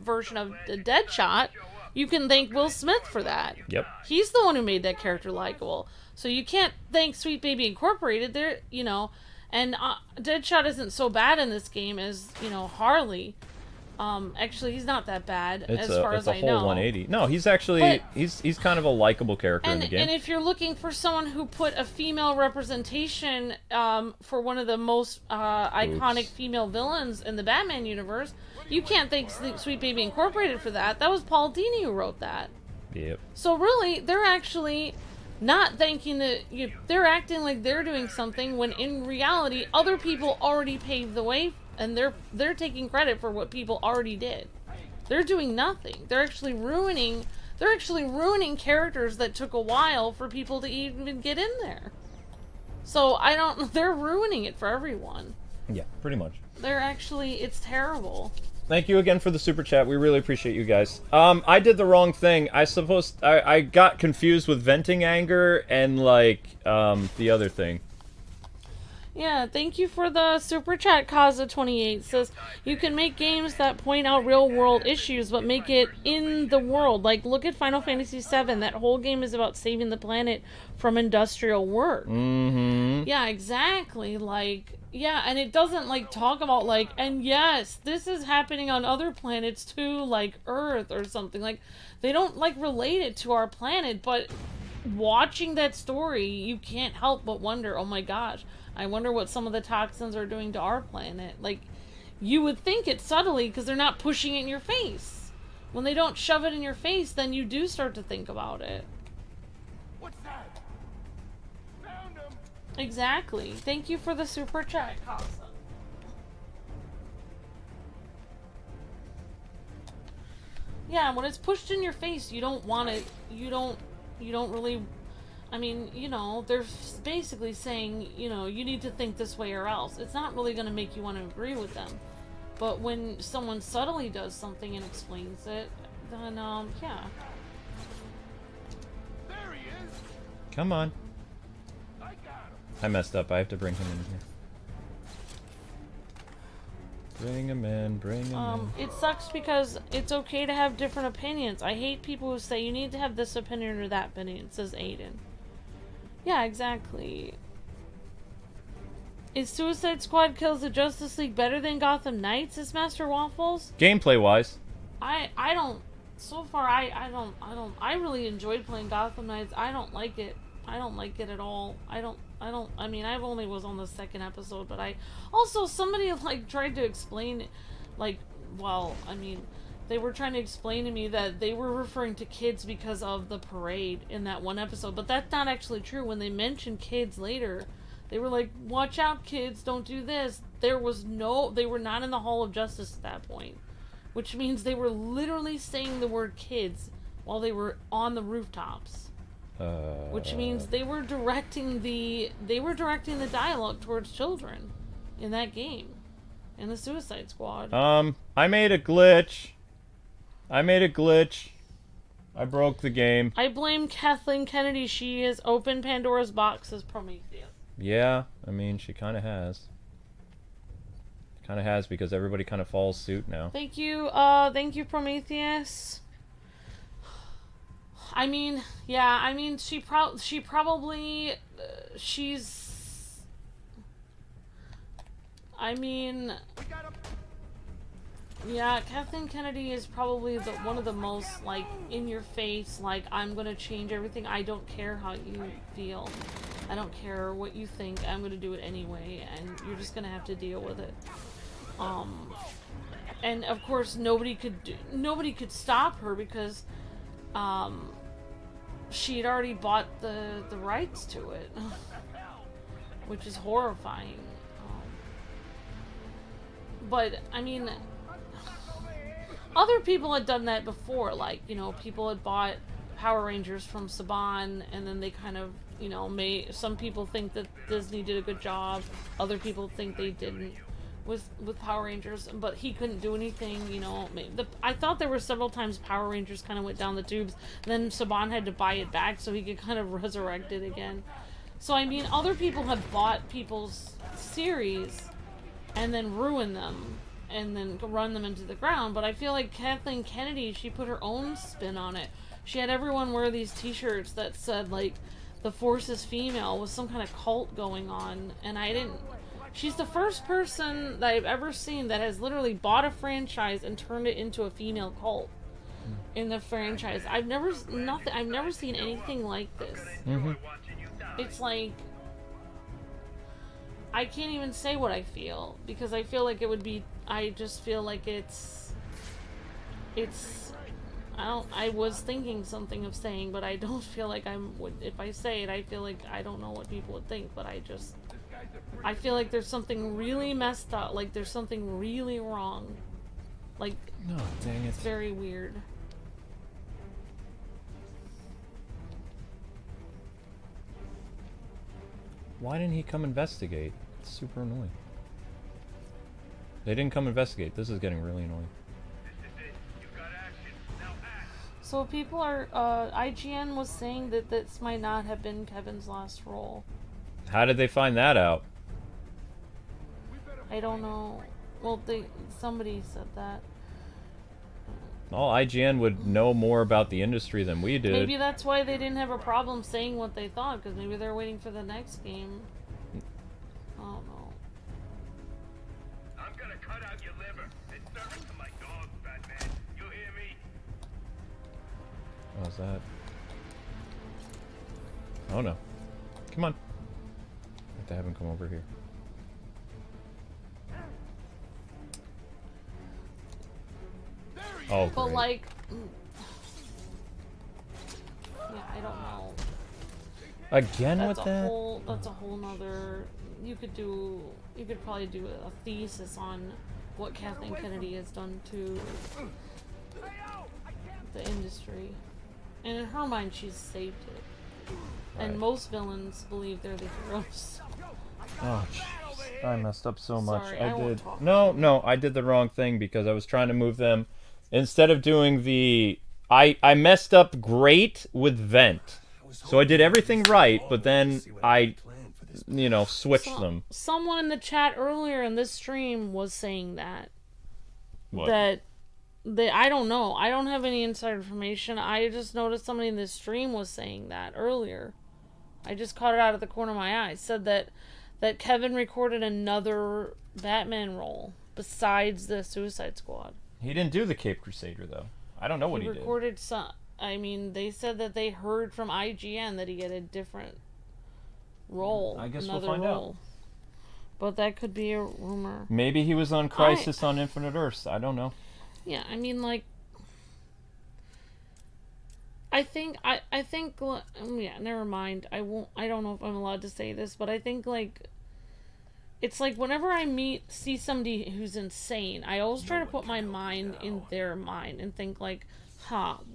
version of Deadshot, you can thank Will Smith for that. Yep. He's the one who made that character likable. So you can't thank Sweet Baby Incorporated. And Deadshot isn't so bad in this game as, Harley. Actually, he's not that bad as far as I know. It's a whole 180. No, he's actually he's kind of a likable character in the game. And if you're looking for someone who put a female representation for one of the most iconic female villains in the Batman universe, you can't thank Sweet Baby Incorporated for that. That was Paul Dini who wrote that. Yep. So really, they're actually not thanking they're acting like they're doing something when in reality, other people already paved the way. And they're taking credit for what people already did. They're doing nothing. They're actually ruining characters that took a while for people to even get in there. So they're ruining it for everyone. Yeah, pretty much. It's terrible. Thank you again for the super chat. We really appreciate you guys. I did the wrong thing. I got confused with venting anger and the other thing. Yeah, thank you for the super chat. Kaza28 says, you can make games that point out real world issues, but make it in the world. Like, look at Final Fantasy VII. That whole game is about saving the planet from industrial work. Mm-hmm. Yeah, exactly. And it doesn't, talk about, and yes, this is happening on other planets too, like Earth or something. They don't, relate it to our planet, but watching that story, you can't help but wonder, oh my gosh, I wonder what some of the toxins are doing to our planet. You would think it subtly because they're not pushing it in your face. When they don't shove it in your face, then you do start to think about it. What's that? Found him. Exactly. Thank you for the super chat, Casa. Yeah, when it's pushed in your face, you don't want it. You don't really. They're basically saying, you need to think this way or else. It's not really going to make you want to agree with them. But when someone subtly does something and explains it, then, yeah. There he is. Come on. I got him. I messed up. I have to bring him in here. Bring him in. It sucks because it's okay to have different opinions. I hate people who say you need to have this opinion or that opinion, says Aiden. Yeah, exactly. Is Suicide Squad Kills the Justice League better than Gotham Knights, says Master Waffles? Gameplay wise. I don't so far, I really enjoyed playing Gotham Knights. I don't like it. I don't like it at all. I mean, I've only was on the second episode, but I also, somebody like tried to explain, like, well, I mean, they were trying to explain to me that they were referring to kids because of the parade in that one episode, but that's not actually true. When they mentioned kids later, they were like, watch out kids, don't do this. They were not in the Hall of Justice at that point, which means they were literally saying the word kids while they were on the rooftops. Which means they were directing the dialogue towards children in that game, in the Suicide Squad. I made a glitch. I broke the game. I blame Kathleen Kennedy. She has opened Pandora's box as Prometheus. Yeah, I mean, she kind of has. Because everybody kind of follows suit now. Thank you, Prometheus. I mean, yeah, I mean, she probably, she's, I mean, yeah, Kathleen Kennedy is probably one of the most, like, in-your-face, like, I'm gonna change everything, I don't care how you feel, I don't care what you think, I'm gonna do it anyway, and you're just gonna have to deal with it. And of course, nobody could stop her because, she had already bought the rights to it, which is horrifying. But I mean, other people had done that before. Like, you know, people had bought Power Rangers from Saban, and then they kind of, you know, some people think that Disney did a good job. Other people think they didn't. With Power Rangers, but he couldn't do anything, you know. I thought there were several times Power Rangers kind of went down the tubes, then Saban had to buy it back so he could kind of resurrect it again. So, I mean, other people have bought people's series and then ruined them and then run them into the ground, but I feel like Kathleen Kennedy, she put her own spin on it. She had everyone wear these t-shirts that said, like, the Force is female, with some kind of cult going on, and she's the first person that I've ever seen that has literally bought a franchise and turned it into a female cult in the franchise. I've never seen anything like this. Mm-hmm. It's like, I can't even say what I feel because I feel like it would be. I just feel like it's. I was thinking something of saying, but I don't feel like if I say it, I feel like I don't know what people would think, but I feel like there's something really messed up, like there's something really wrong. Like, no, dang it. It's very weird. Why didn't he come investigate? It's super annoying. They didn't come investigate. This is getting really annoying. So people are, IGN was saying that this might not have been Kevin's last role. How did they find that out? I don't know. Well, somebody said that. Well, IGN would know more about the industry than we did. Maybe that's why they didn't have a problem saying what they thought, because maybe they're waiting for the next game. I don't know. I'm gonna cut out your liver and serve it to my dogs, Batman. You hear me? How's that? Oh no. Come on. I have to have him come over here. Oh, But great. like, yeah, I don't know. Again That's with a that? whole. That's a whole nother. You could probably do a thesis on what Kathleen Kennedy has done to the industry, and in her mind, she's saved it. Right. And most villains believe they're the heroes. Oh, jeez. I messed up so much. Sorry, I I won't did. talk No, I did the wrong thing because I was trying to move them. Instead of doing the... I messed up great with vent. So I did everything right, but then I, you know, switched them. Someone in the chat earlier in this stream was saying that. What? That I don't know. I don't have any inside information. I just noticed somebody in this stream was saying that earlier. I just caught it out of the corner of my eye. Said that Kevin recorded another Batman role besides the Suicide Squad. He didn't do the Cape Crusader, though. I don't know what he did. recorded some. I mean, they said that they heard from IGN that he had a different role. I guess we'll another find out. role. But that could be a rumor. Maybe he was on Crisis on Infinite Earths. I don't know. Yeah, I mean, like, I think, yeah, never mind. I don't know if I'm allowed to say this, but I think, like, it's like whenever I see somebody who's insane, I always try to put my mind in their mind and think, like,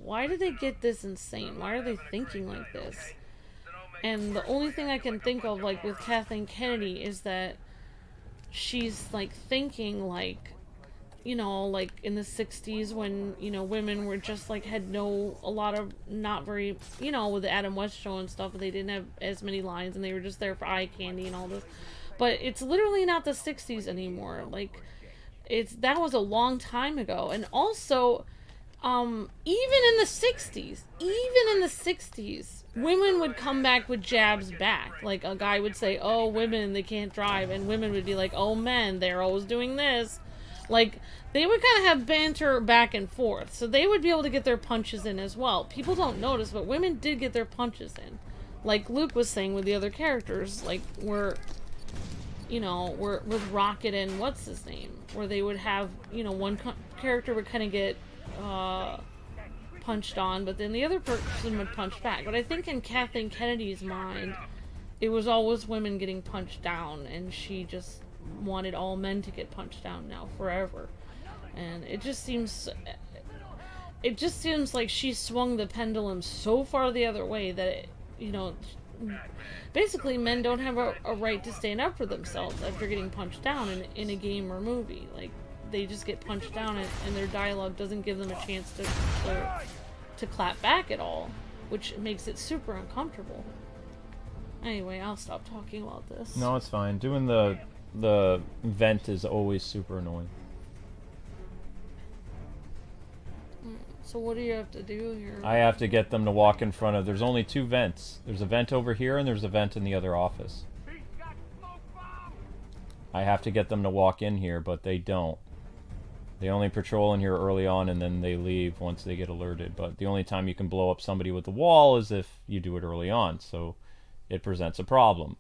why did they get this insane? Why are they thinking like this? And the only thing I can think of, like, with Kathleen Kennedy is that she's, like, thinking, like, you know, like, in the 60s when, you know, women were just, like, had a lot of, not very, you know, with the Adam West show and stuff, they didn't have as many lines, and they were just there for eye candy and all this. But it's literally not the 60s anymore. Like, that was a long time ago. And also, even in the 60s, women would come back with jabs back. Like, a guy would say, oh, women, they can't drive. And women would be like, oh, men, they're always doing this. Like, they would kind of have banter back and forth. So they would be able to get their punches in as well. People don't notice, but women did get their punches in. Like Luke was saying with the other characters, like, you know, with Rocket and what's his name, where they would have, you know, one character would kind of get punched on, but then the other person would punch back. But I think in Kathleen Kennedy's mind, it was always women getting punched down, and she just wanted all men to get punched down now forever. And it just seems like she swung the pendulum so far the other way that it, you know, basically men don't have a right to stand up for themselves after getting punched down in a game or movie. Like, they just get punched down, and their dialogue doesn't give them a chance to clap back at all, which makes it super uncomfortable. Anyway, I'll stop talking about this. No, it's fine. Doing the vent is always super annoying. So what do you have to do here? I have to get them to walk in front of... There's only 2 vents. There's a vent over here, and there's a vent in the other office. I have to get them to walk in here, but they don't. They only patrol in here early on, and then they leave once they get alerted. But the only time you can blow up somebody with the wall is if you do it early on, so it presents a problem.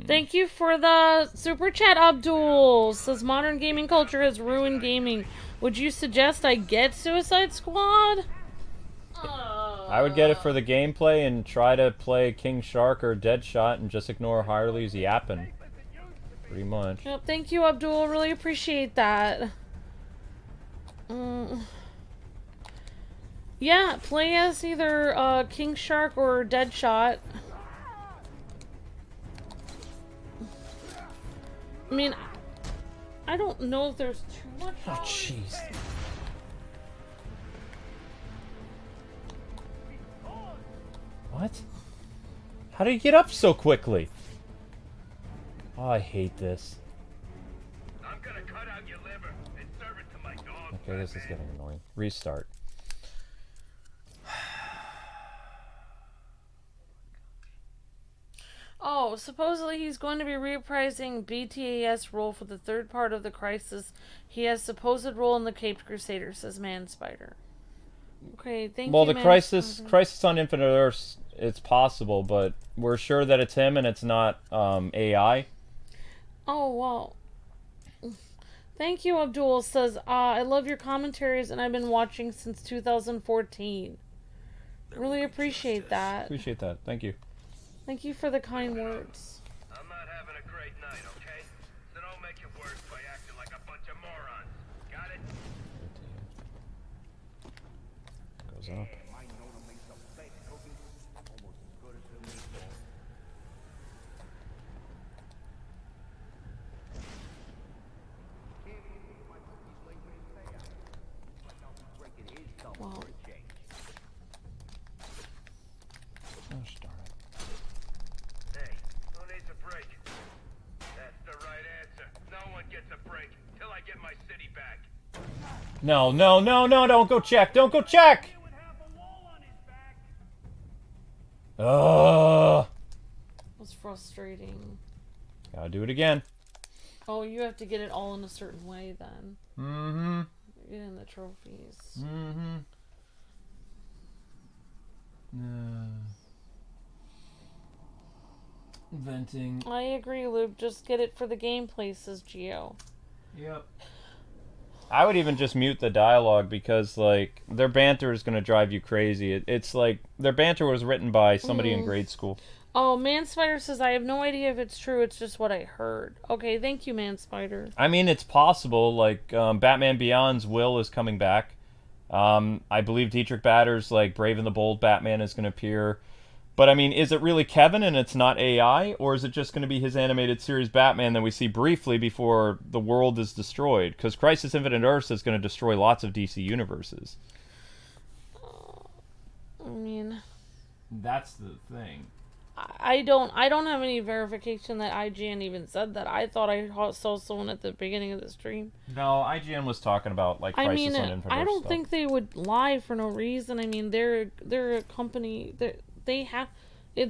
Thank you for the super chat, Abdul. Says modern gaming culture has ruined gaming. Would you suggest I get Suicide Squad? I would get it for the gameplay and try to play King Shark or Deadshot and just ignore Harley's yapping. Pretty much. Yep, thank you, Abdul. Really appreciate that. Yeah, play as either King Shark or Deadshot. I mean, I don't know if there's too much. Oh, jeez. What? How did you get up so quickly? Oh, I hate this. I'm gonna cut out your liver and serve it to my dog. Okay, this is getting annoying. Restart. Oh, supposedly he's going to be reprising BTAS role for the third part of the Crisis. He has supposed role in the Caped Crusader, says Man Spider. Okay, thank you. Well, the Man Crisis Spider. on Infinite Earths, it's possible, but we're sure that it's him and it's not AI. Oh, well. Thank you, Abdul. Says, I love your commentaries and I've been watching since 2014. Really appreciate that. Appreciate that. Thank you. Thank you for the kind words. I'm not having a great night, okay? So don't make it worse by acting like a bunch of morons. Got it? Goes up. Wow. Gosh darn it. Hey, who needs a break? That's the right answer. No one gets a break till I get my city back. No, no, no, no, don't go check. Don't go check! Ugh. That's frustrating. Gotta do it again. Oh, you have to get it all in a certain way then. Mm-hmm. getting the trophies. Mm-hmm. Venting. I agree, Luke. Just get it for the gameplay, says Geo. Yep. I would even just mute the dialogue because, like, their banter is going to drive you crazy. It's like their banter was written by somebody in grade school. Oh, Manspider says, I have no idea if it's true. It's just what I heard. Okay, thank you, Manspider. I mean, it's possible. Like, Batman Beyond's Will is coming back. I believe Dietrich Batter's, like, Brave and the Bold Batman is going to appear. But, I mean, is it really Kevin and it's not AI? Or is it just going to be his animated series Batman that we see briefly before the world is destroyed? Because Crisis Infinite Earths is going to destroy lots of DC universes. I mean... That's the thing. I don't have any verification that IGN even said that. I thought I saw someone at the beginning of the stream. No, IGN was talking about, like, Crisis on Infinite Earths I don't stuff. think they would lie for no reason. I mean, they're a company that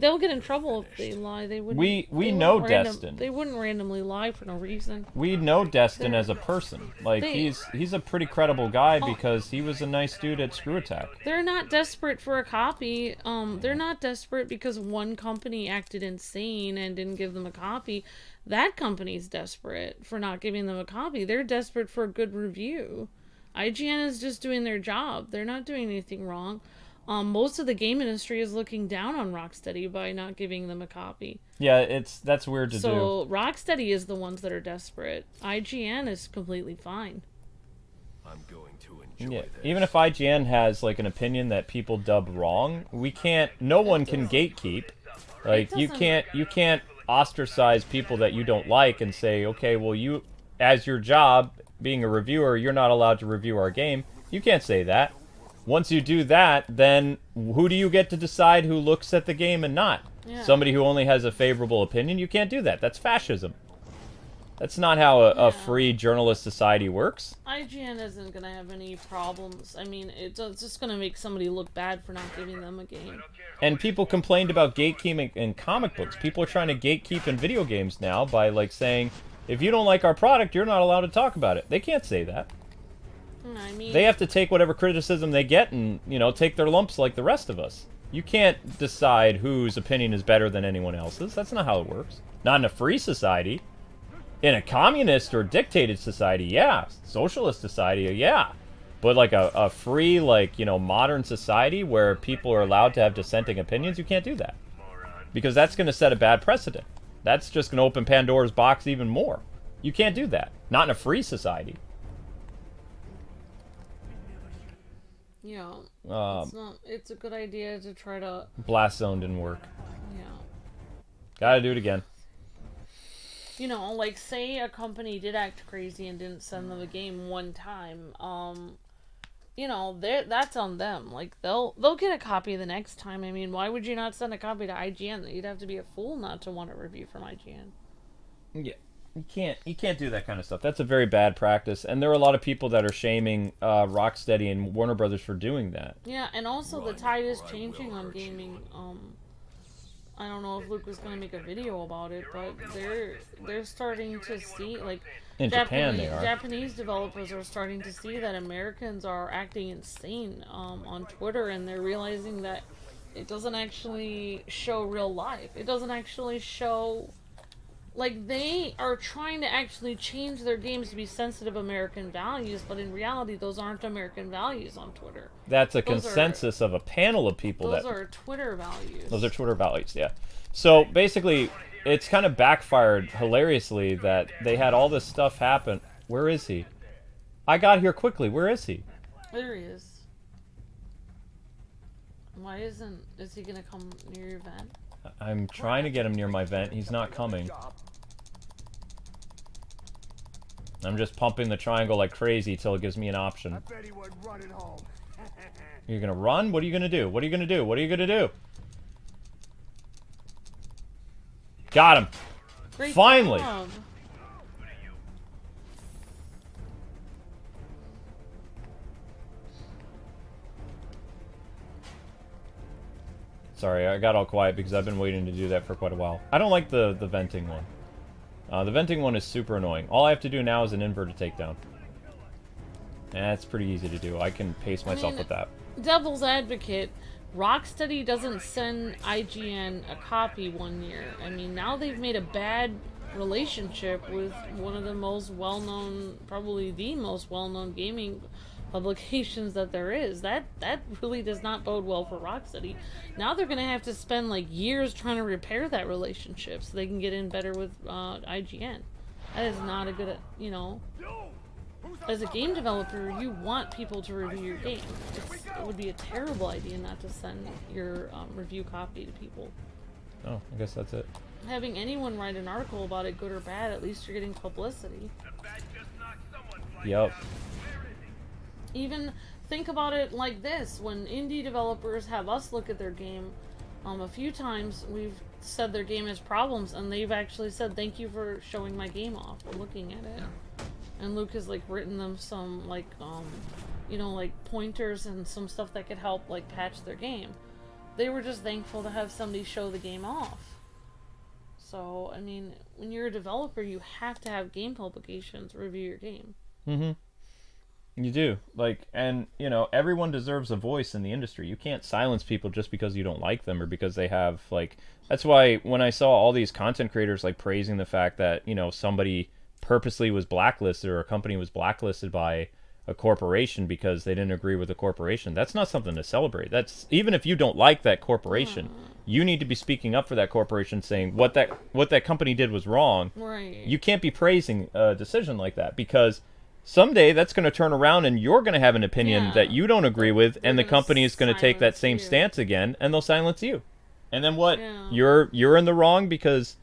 they'll get in trouble if they lie. They wouldn't. We know Destin. They wouldn't randomly lie for no reason. We know Destin as a person. Like, he's a pretty credible guy because he was a nice dude at Screw Attack. They're not desperate for a copy. They're not desperate because one company acted insane and didn't give them a copy. That company's desperate for not giving them a copy. They're desperate for a good review. IGN is just doing their job. They're not doing anything wrong. Most of the game industry is looking down on Rocksteady by not giving them a copy. Yeah, that's weird to do. So Rocksteady is the ones that are desperate. IGN is completely fine. I'm going to enjoy this. Even if IGN has, like, an opinion that people dub wrong, no one can gatekeep. Like, you can't ostracize people that you don't like and say, okay, well, you, as your job, being a reviewer, you're not allowed to review our game. You can't say that. Once you do that, then who do you get to decide who looks at the game and not? Yeah. Somebody who only has a favorable opinion? You can't do that. That's fascism. That's not how a free journalist society works. IGN isn't going to have any problems. I mean, it's just going to make somebody look bad for not giving them a game. And people complained about gatekeeping in comic books. People are trying to gatekeep in video games now by, like, saying, if you don't like our product, you're not allowed to talk about it. They can't say that. I mean, they have to take whatever criticism they get and, take their lumps like the rest of us. You can't decide whose opinion is better than anyone else's. That's not how it works. Not in a free society. In a communist or dictated society, yeah. Socialist society, yeah. But, like, a free, like, modern society where people are allowed to have dissenting opinions, you can't do that. Because that's going to set a bad precedent. That's just going to open Pandora's box even more. You can't do that. Not in a free society. Yeah. It's a good idea to try to... Blast Zone didn't work. Yeah. Gotta do it again. Like, say a company did act crazy and didn't send them a game one time, that's on them. Like, they'll get a copy the next time. I mean, why would you not send a copy to IGN? You'd have to be a fool not to want a review from IGN. Yeah. You can't do that kind of stuff. That's a very bad practice, and there are a lot of people that are shaming Rocksteady and Warner Brothers for doing that. Yeah, and also the tide is changing on gaming. I don't know if Luke was going to make a video about it, but they're starting to see, like, in Japan they are. Japanese developers are starting to see that Americans are acting insane on Twitter, and they're realizing that it doesn't actually show real life. It doesn't actually show... Like, they are trying to actually change their games to be sensitive American values, but in reality, those aren't American values on Twitter. That's a consensus of a panel of people. Those are Twitter values. Those are Twitter values, yeah. So, basically, it's kind of backfired hilariously that they had all this stuff happen. Where is he? I got here quickly. Where is he? There he is. Why isn't... Is he gonna come near your vent? I'm trying to get him near my vent. He's not coming. I'm just pumping the triangle like crazy till it gives me an option. I bet he would run it home. You're gonna run? What are you gonna do? What are you gonna do? What are you gonna do? Got him! Great Finally! job. Sorry, I got all quiet because I've been waiting to do that for quite a while. I don't like the venting one. The venting one is super annoying. All I have to do now is an inverted takedown. That's pretty easy to do. I can pace myself with that. Devil's advocate, Rocksteady doesn't send IGN a copy one year. I mean, now they've made a bad relationship with one of the most well-known, probably the most well-known gaming publications that there is. That really does not bode well for Rocksteady. Now they're gonna have to spend like years trying to repair that relationship so they can get in better with IGN. That is not a good, you know. As a game developer, you want people to review your game. It would be a terrible idea not to send your review copy to people. Oh, I guess that's it. Having anyone write an article about it, good or bad, at least you're getting publicity. Yep. Even think about it like this: when indie developers have us look at their game, a few times we've said their game has problems, and they've actually said, "Thank you for showing my game off and looking at it." And Luke has like written them some like you know, like pointers and some stuff that could help like patch their game. They were just thankful to have somebody show the game off. So I mean, when you're a developer, you have to have game publications review your game. You do. Like, and you know, everyone deserves a voice in the industry. You can't silence people just because you don't like them or because they have like. That's why when I saw all these content creators like praising the fact that, you know, somebody purposely was blacklisted or a company was blacklisted by a corporation because they didn't agree with the corporation, that's not something to celebrate. That's, even if you don't like that corporation, you need to be speaking up for that corporation, saying what that company did was wrong. Right. You can't be praising a decision like that, because someday that's going to turn around and you're going to have an opinion that you don't agree with, and the company is going to take that same stance again, and they'll silence you. And then what? You're in the wrong because,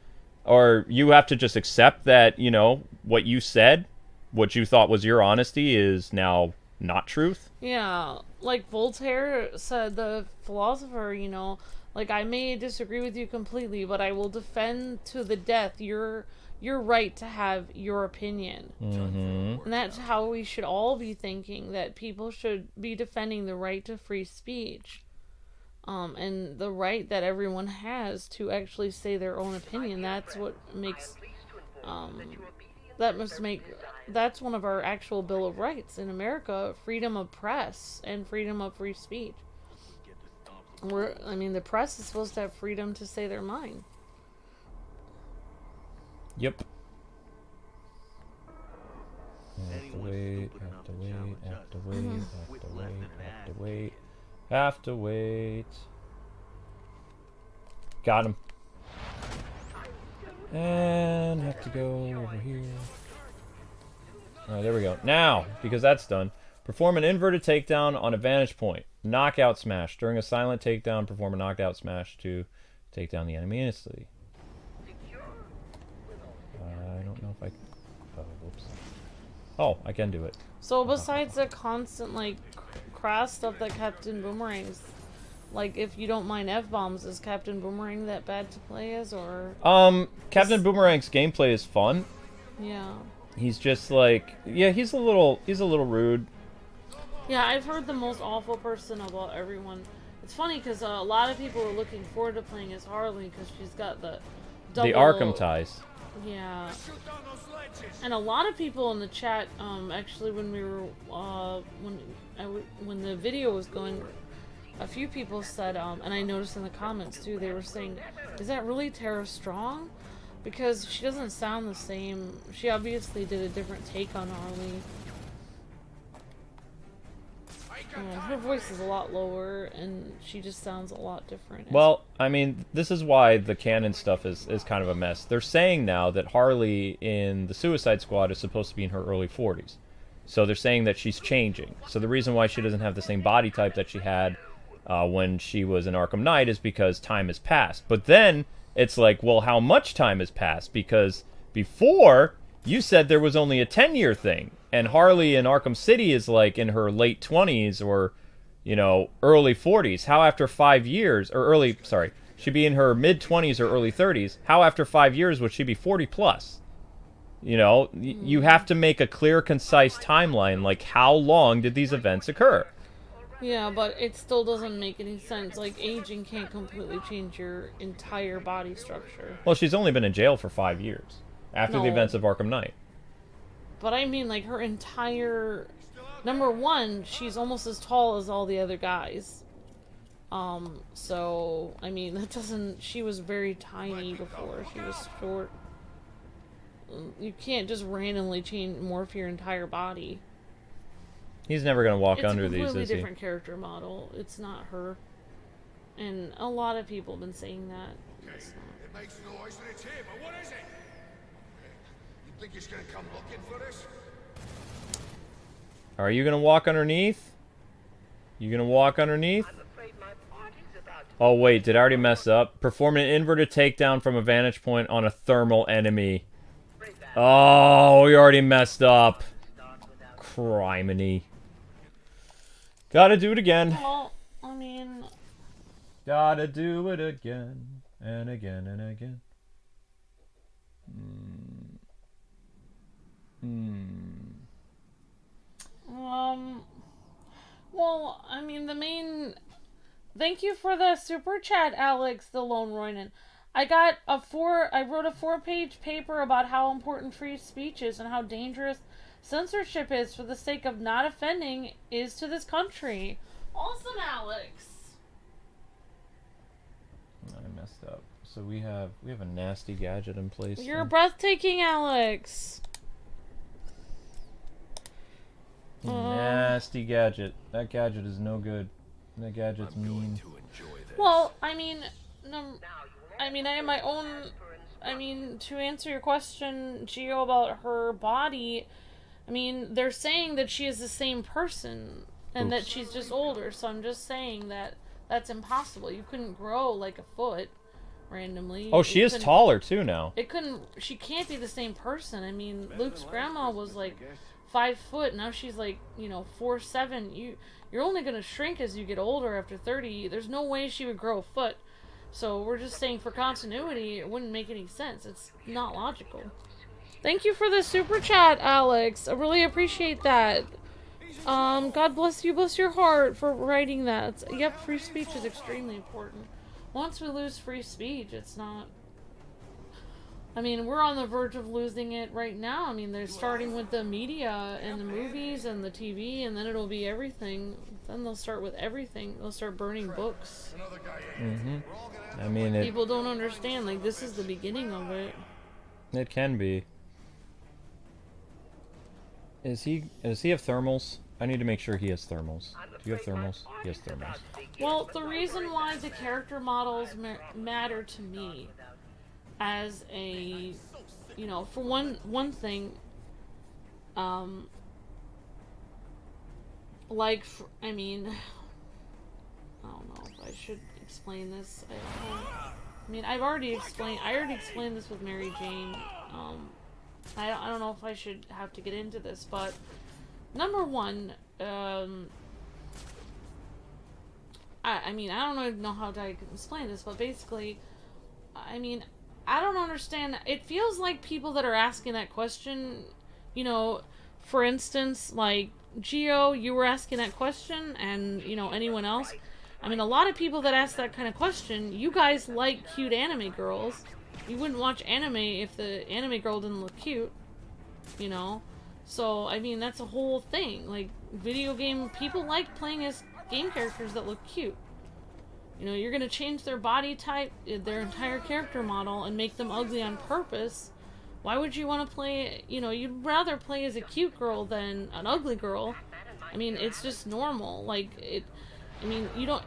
or you have to just accept that, you know, what you said, what you thought was your honesty, is now not truth. Yeah, like Voltaire said, the philosopher, you know, like, I may disagree with you completely, but I will defend to the death your right to have your opinion. And that's how we should all be thinking, that people should be defending the right to free speech. And the right that everyone has to actually say their own opinion. That's what makes, that's one of our actual Bill of Rights in America: freedom of press and freedom of free speech. The press is supposed to have freedom to say their mind. Yep. Have to wait, have to wait. Got him. And have to go over here. Alright, there we go. Now, because that's done, perform an inverted takedown on a vantage point. Knockout smash. During a silent takedown, perform a knockout smash to take down the enemy instantly. I don't know if I... Oh, whoops. Oh, I can do it. So besides the constant, like, crass stuff that Captain Boomerang's, like, if you don't mind F-bombs, is Captain Boomerang that bad to play as, or...? Captain Boomerang's gameplay is fun. Yeah. He's just like... Yeah, he's a little rude. Yeah, I've heard the most awful person about everyone. It's funny, because a lot of people are looking forward to playing as Harley, because she's got the double... The Arkham ties. Yeah. And a lot of people in the chat, actually, when we were, when the video was going, a few people said, and I noticed in the comments too, they were saying, is that really Tara Strong? Because she doesn't sound the same. She obviously did a different take on Harley. Her voice is a lot lower, and she just sounds a lot different. Well, I mean, this is why the canon stuff is kind of a mess. They're saying now that Harley in the Suicide Squad is supposed to be in her early 40s. So they're saying that she's changing. So the reason why she doesn't have the same body type that she had when she was in Arkham Knight is because time has passed. But then it's like, well, how much time has passed? Because before, you said there was only a 10-year thing. And Harley in Arkham City is like in her late 20s or, you know, early 40s. How after 5 years, or she'd be in her mid 20s or early 30s. How after 5 years would she be 40 plus? You know, you have to make a clear, concise timeline. Like, how long did these events occur? Yeah, but it still doesn't make any sense. Like, aging can't completely change your entire body structure. Well, she's only been in jail for 5 years after the events of Arkham Knight. But I mean, like, her entire number one, she's almost as tall as all the other guys. So, I mean, that doesn't... She was very tiny before. She was short. You can't just randomly morph your entire body. He's never gonna walk under these, is he? It's a completely different character model. It's not her. And a lot of people have been saying that. Okay. It makes noise and it's here, but what is it? You think he's gonna come looking for this? Are you gonna walk underneath? You gonna walk underneath? I'm afraid my party's about to Oh wait, did I already mess up? Perform an inverted takedown from a vantage point on a thermal enemy. break that. Oh, we already messed up. Start without Criminy. Gotta do it again. Well, I mean... Gotta do it again and again and again. Well, I mean, the main... Thank you for the super chat, Alex, the Lone Roynin. I wrote a 4-page paper about how important free speech is and how dangerous censorship is for the sake of not offending is to this country. Awesome, Alex. I messed up. So we have a nasty gadget in place. You're then. breathtaking, Alex. Nasty gadget. That gadget is no good. That gadget's mean. To enjoy this. Well, I mean, I have my own... to answer your question, Gio, about her body, I mean, they're saying that she is the same person and that she's just older, so I'm just saying that that's impossible. You couldn't grow like a foot randomly. Oh, she is taller too now. She can't be the same person. I mean, Luke's grandma was like 5 foot, now she's like, 4'7". You're only gonna shrink as you get older after 30. There's no way she would grow a foot. So we're just saying for continuity, it wouldn't make any sense. It's not logical. Thank you for the super chat, Alex. I really appreciate that. God bless you, bless your heart for writing that. Yep, free speech is extremely important. Once we lose free speech, it's not... I mean, we're on the verge of losing it right now. I mean, they're starting with the media and the movies and the TV, and then it'll be everything. Then they'll start with everything. They'll start burning books. I mean, People don't understand. Like, this is the beginning of it. it can be. Does he have thermals? I need to make sure he has thermals. Do you have thermals? He has thermals. Well, the reason why the character models matter to me as a, for one thing, I mean, I don't know if I should explain this. I already explained this with Mary Jane. I don't know if I should have to get into this, but number one, I don't even know how I can explain this, but basically, I don't understand. It feels like people that are asking that question, for instance, like Gio, you were asking that question, and, anyone else. I mean, a lot of people that ask that kind of question, you guys like cute anime girls. You wouldn't watch anime if the anime girl didn't look cute, So, I mean, that's a whole thing. Like, video game, people like playing as game characters that look cute. You're gonna change their body type, their entire character model, and make them ugly on purpose. Why would you want to play, you'd rather play as a cute girl than an ugly girl. I mean, it's just normal. Like,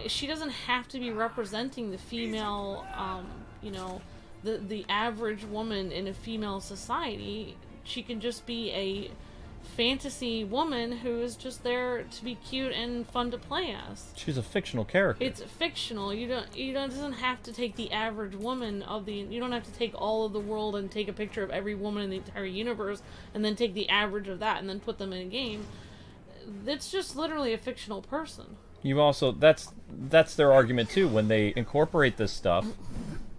she doesn't have to be representing the female, the average woman in a female society. She can just be a fantasy woman who is just there to be cute and fun to play as. She's a fictional character. It's fictional. It doesn't have to take the average woman you don't have to take all of the world and take a picture of every woman in the entire universe and then take the average of that and then put them in a game. It's just literally a fictional person. You also, that's their argument too, when they incorporate this stuff.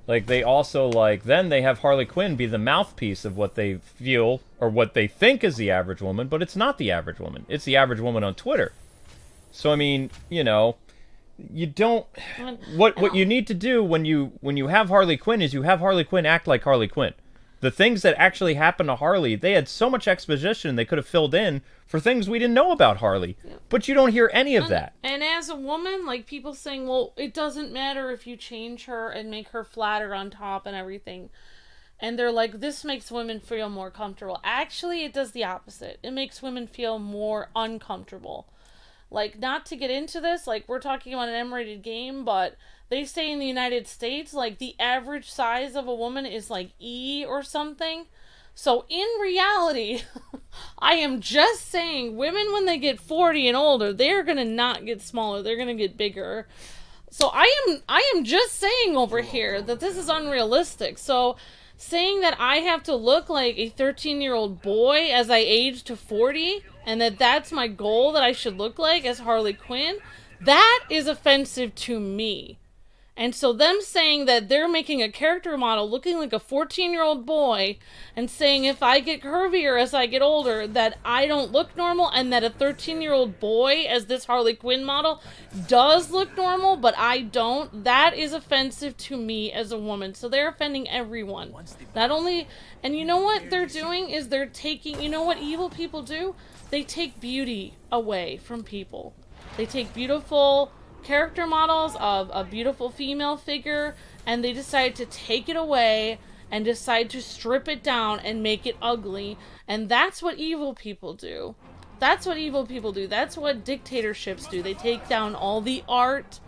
Like, they also, then they have Harley Quinn be the mouthpiece of what they feel, or what they think is the average woman, but it's not the average woman. It's the average woman on Twitter. So, I mean, you don't... What you need to do when you have Harley Quinn is you have Harley Quinn act like Harley Quinn. The things that actually happened to Harley, they had so much exposition they could have filled in for things we didn't know about Harley. But you don't hear any of that. And as a woman, like, people saying, well, it doesn't matter if you change her and make her flatter on top and everything. And they're like, this makes women feel more comfortable. Actually, it does the opposite. It makes women feel more uncomfortable. Like, not to get into this, like, we're talking about an M-rated game, but they say in the United States, like, the average size of a woman is, like, E or something. So, in reality, I am just saying, women, when they get 40 and older, they're gonna not get smaller. They're gonna get bigger. So, I am just saying over here that this is unrealistic. So, saying that I have to look like a 13-year-old boy as I age to 40, and that's my goal that I should look like as Harley Quinn, that is offensive to me. And so them saying that they're making a character model looking like a 14-year-old boy and saying if I get curvier as I get older that I don't look normal, and that a 13-year-old boy as this Harley Quinn model does look normal but I don't, that is offensive to me as a woman. So they're offending everyone. Not only, and you know what they're doing is they're taking, you know what evil people do? They take beauty away from people. They take beautiful character models of a beautiful female figure and they decide to take it away and decide to strip it down and make it ugly. And that's what evil people do. That's what evil people do. That's what dictatorships do. They take down all the art,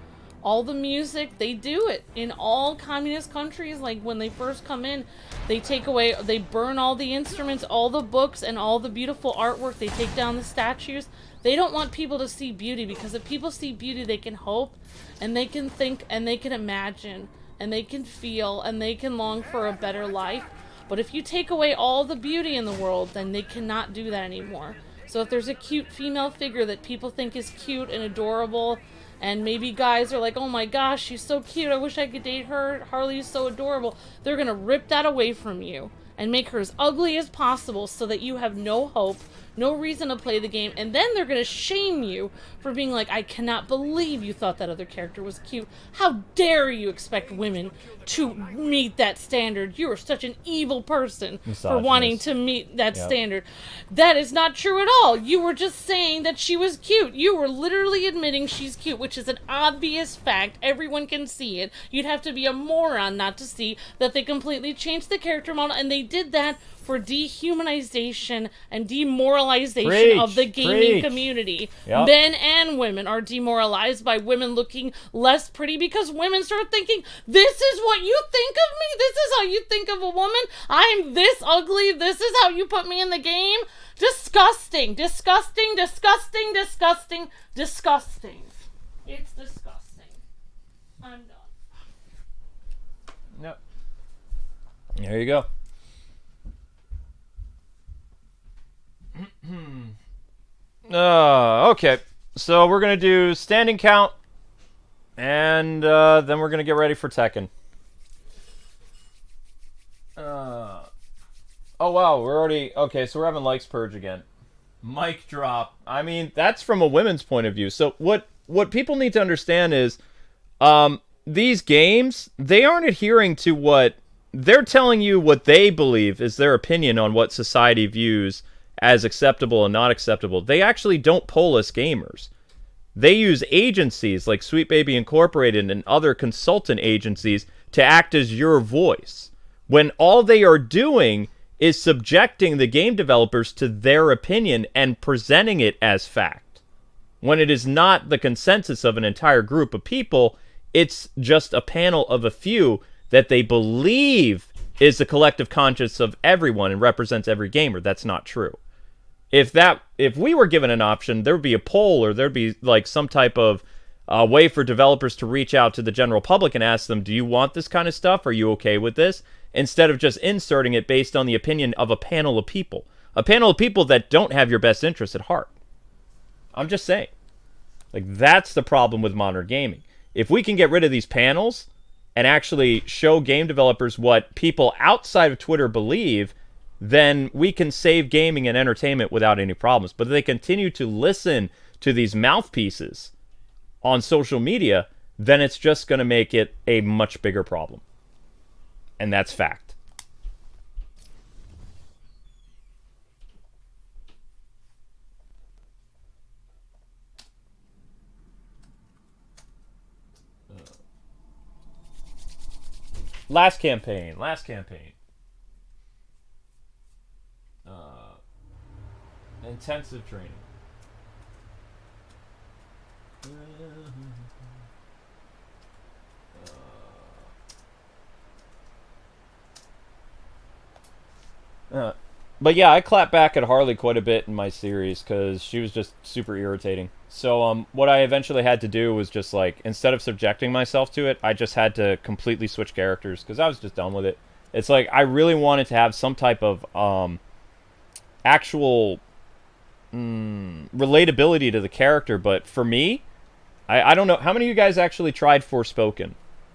all the music. They do it in all communist countries. Like when they first come in, they take away, they burn all the instruments, all the books, and all the beautiful artwork. They take down the statues. They don't want people to see beauty, because if people see beauty, they can hope, and they can think, and they can imagine, and they can feel, and they can long for a better life. But if you take away all the beauty in the world, then they cannot do that anymore. So if there's a cute female figure that people think is cute and adorable, and maybe guys are like, oh my gosh, she's so cute, I wish I could date her, Harley is so adorable, they're going to rip that away from you and make her as ugly as possible so that you have no hope, no reason to play the game, and then they're going to shame you for being like, I cannot believe you thought that other character was cute. How dare you expect women to meet that standard? You are such an evil person for wanting to meet that standard. That is not true at all. You were just saying that she was cute. You were literally admitting she's cute, which is an obvious fact. Everyone can see it. You'd have to be a moron not to see that they completely changed the character model, and they did that for dehumanization and demoralization of the gaming community. Yep. Men and women are demoralized by women looking less pretty because women start thinking, this is what you think of me? This is how you think of a woman? I'm this ugly? This is how you put me in the game? Disgusting. Disgusting. Disgusting. Disgusting. Disgusting. It's disgusting. I'm done. Yep. There you go. Okay, so we're gonna do standing count, and then we're gonna get ready for Tekken. Oh wow, we're already okay. So we're having likes purge again. Mic drop. I mean, that's from a women's point of view. So what people need to understand is, these games, they aren't adhering to what they're telling you. What they believe is their opinion on what society views as acceptable and not acceptable. They actually don't poll us gamers. They use agencies like Sweet Baby Incorporated and other consultant agencies to act as your voice, when all they are doing is subjecting the game developers to their opinion and presenting it as fact. When it is not the consensus of an entire group of people, it's just a panel of a few that they believe is the collective conscience of everyone and represents every gamer. That's not true. If we were given an option, there would be a poll, or there'd be like some type of way for developers to reach out to the general public and ask them, do you want this kind of stuff? Are you okay with this? Instead of just inserting it based on the opinion of a panel of people. A panel of people that don't have your best interests at heart. I'm just saying. Like, that's the problem with modern gaming. If we can get rid of these panels and actually show game developers what people outside of Twitter believe, then we can save gaming and entertainment without any problems. But if they continue to listen to these mouthpieces on social media, then it's just going to make it a much bigger problem. And that's fact. Last campaign. Intensive training. But yeah, I clapped back at Harley quite a bit in my series because she was just super irritating. So what I eventually had to do was just like, instead of subjecting myself to it, I just had to completely switch characters because I was just done with it. It's like I really wanted to have some type of actual relatability to the character, but for me, I don't know. How many of you guys actually tried Forspoken?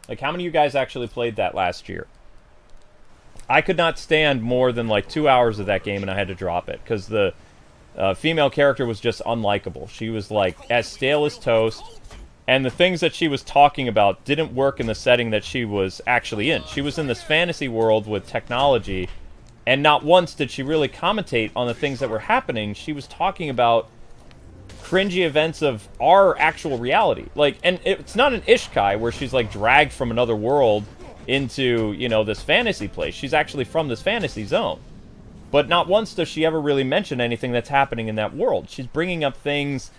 Like, how many of you guys actually played that last year? I could not stand more than like 2 hours of that game, and I had to drop it because the female character was just unlikable. She was like as stale as toast, and the things that she was talking about didn't work in the setting that she was actually in. She was in this fantasy world with technology, and not once did she really commentate on the things that were happening. She was talking about cringy events of our actual reality. Like, and it's not an Ishkai where she's like dragged from another world into, you know, this fantasy place. She's actually from this fantasy zone. But not once does she ever really mention anything that's happening in that world. She's bringing up things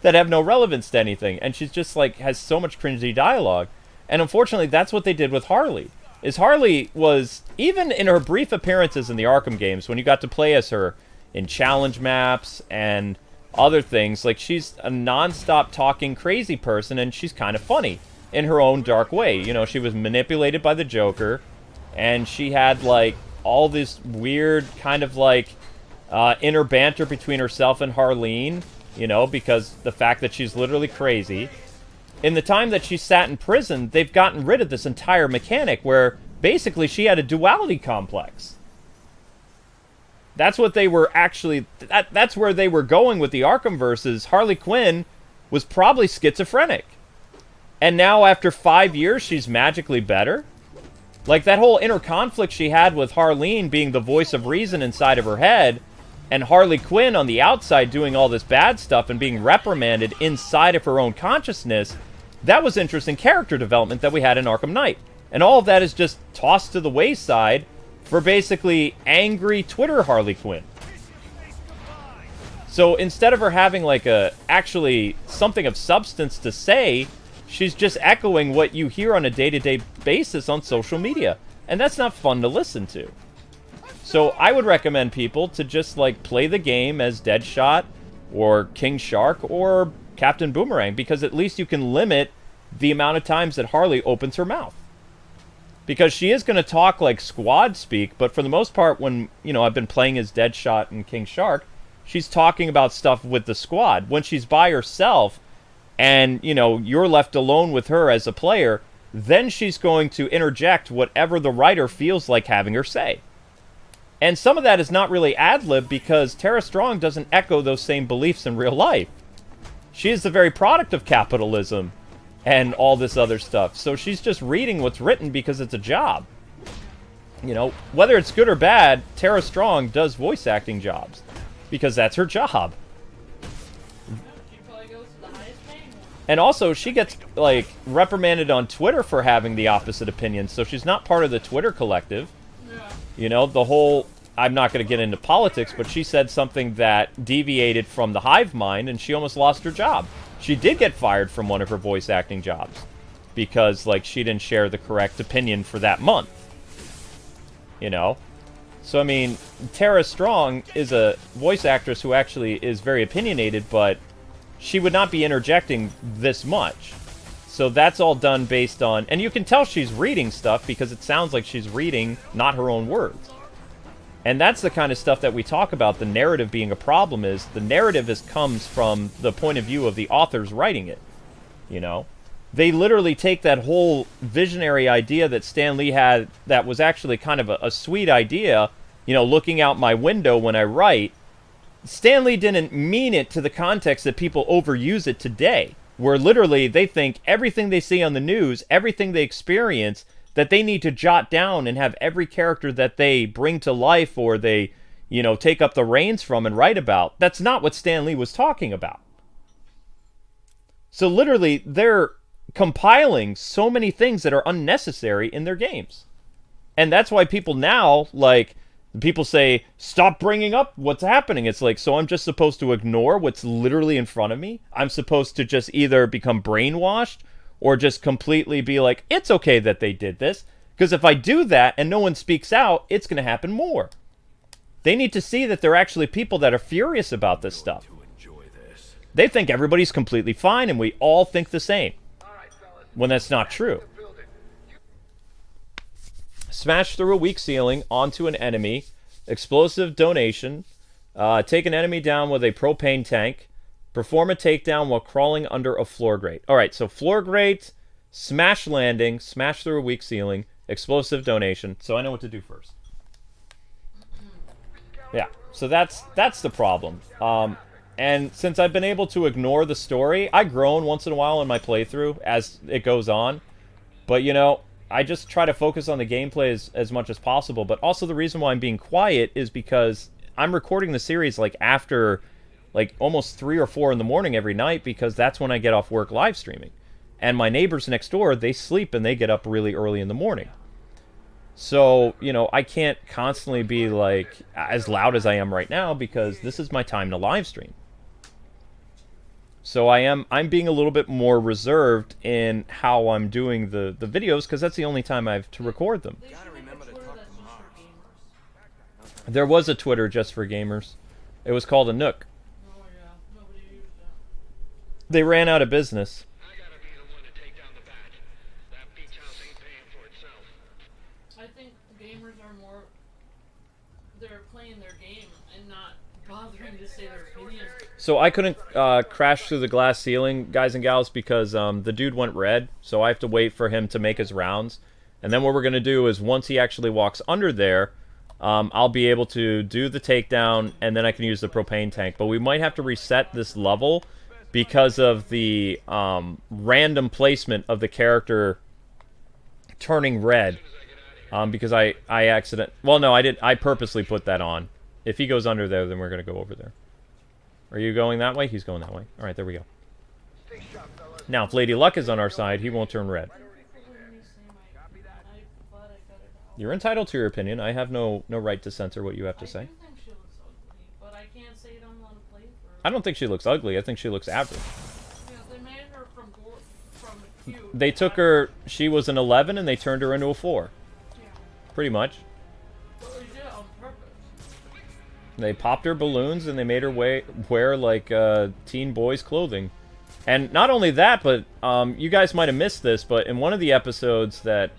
that have no relevance to anything. And she's just like, has so much cringy dialogue. And unfortunately, that's what they did with Harley. Is Harley was, even in her brief appearances in the Arkham games, when you got to play as her in challenge maps and other things, like, she's a non-stop talking crazy person, and she's kind of funny in her own dark way. You know, she was manipulated by the Joker, and she had, like, all this weird kind of, like, inner banter between herself and Harleen, you know, because the fact that she's literally crazy. In the time that she sat in prison, they've gotten rid of this entire mechanic where basically she had a duality complex. That's what they were actually... That's where they were going with the Arkham verses. Harley Quinn was probably schizophrenic. And now after 5 years, she's magically better? Like, that whole inner conflict she had with Harleen being the voice of reason inside of her head, and Harley Quinn on the outside doing all this bad stuff and being reprimanded inside of her own consciousness, that was interesting character development that we had in Arkham Knight. And all of that is just tossed to the wayside for basically angry Twitter Harley Quinn. So instead of her having like actually something of substance to say, she's just echoing what you hear on a day-to-day basis on social media. And that's not fun to listen to. So I would recommend people to just like play the game as Deadshot or King Shark or Captain Boomerang, because at least you can limit the amount of times that Harley opens her mouth. Because she is going to talk like squad speak, but for the most part, when, you know, I've been playing as Deadshot and King Shark, she's talking about stuff with the squad. When she's by herself and, you know, you're left alone with her as a player, then she's going to interject whatever the writer feels like having her say. And some of that is not really ad-lib because Tara Strong doesn't echo those same beliefs in real life. She is the very product of capitalism and all this other stuff. So she's just reading what's written because it's a job. You know, whether it's good or bad, Tara Strong does voice acting jobs because that's her job. And also, she gets, like, reprimanded on Twitter for having the opposite opinion, so she's not part of the Twitter collective. Yeah. You know, the whole... I'm not going to get into politics, but she said something that deviated from the hive mind, and she almost lost her job. She did get fired from one of her voice acting jobs because, like, she didn't share the correct opinion for that month. You know? So, I mean, Tara Strong is a voice actress who actually is very opinionated, but she would not be interjecting this much. So that's all done based on... And you can tell she's reading stuff because it sounds like she's reading not her own words. And that's the kind of stuff that we talk about, the narrative being a problem, is the narrative comes from the point of view of the authors writing it. You know? They literally take that whole visionary idea that Stan Lee had that was actually kind of a sweet idea, you know, looking out my window when I write. Stan Lee didn't mean it to the context that people overuse it today, where literally they think everything they see on the news, everything they experience, that they need to jot down and have every character that they bring to life or they, you know, take up the reins from and write about. That's not what Stan Lee was talking about. So literally, they're compiling so many things that are unnecessary in their games. And that's why people now, like, people say, stop bringing up what's happening. It's like, so I'm just supposed to ignore what's literally in front of me? I'm supposed to just either become brainwashed or just completely be like, it's okay that they did this. Because if I do that and no one speaks out, it's going to happen more. They need to see that there are actually people that are furious about this stuff. They think everybody's completely fine and we all think the same. When that's not true. Smash through a weak ceiling onto an enemy. Explosive donation. Take an enemy down with a propane tank. Perform a takedown while crawling under a floor grate. Alright, so floor grate, smash landing, smash through a weak ceiling, explosive donation. So I know what to do first. Yeah, so that's the problem. And since I've been able to ignore the story, I groan once in a while in my playthrough as it goes on. But, you know, I just try to focus on the gameplay as much as possible. But also the reason why I'm being quiet is because I'm recording the series, like, after, like, almost 3 or 4 in the morning every night, because that's when I get off work live streaming. And my neighbors next door, they sleep and they get up really early in the morning. So, you know, I can't constantly be, like, as loud as I am right now because this is my time to live stream. So I'm being a little bit more reserved in how I'm doing the videos because that's the only time I have to record them. There was a Twitter just for gamers. It was called a Nook. Oh yeah, nobody used that. They ran out of business. I gotta be the one to take down the bat. That beach house ain't paying for itself. I think the gamers are more, they're playing their game and not bothering to say their opinion. So I couldn't crash through the glass ceiling, guys and gals, because the dude went red. So I have to wait for him to make his rounds. And then what we're going to do is once he actually walks under there, I'll be able to do the takedown, and then I can use the propane tank. But we might have to reset this level because of the random placement of the character turning red. Because I well, no, I purposely put that on. If he goes under there, then we're going to go over there. Are you going that way? He's going that way. Alright, there we go. Now, if Lady Luck is on our side, he won't turn red. You're entitled to your opinion. I have no right to censor what you have to say. I do think she looks ugly, but I can't say it on the playthrough. I don't think she looks ugly. I think she looks average. Yeah, they made her from cute. They took her... She was an 11, and they turned her into a 4. Yeah. Pretty much. But they did it on purpose. They popped her balloons, and they made her wear like, teen boys' clothing. And not only that, but you guys might have missed this, but in one of the episodes that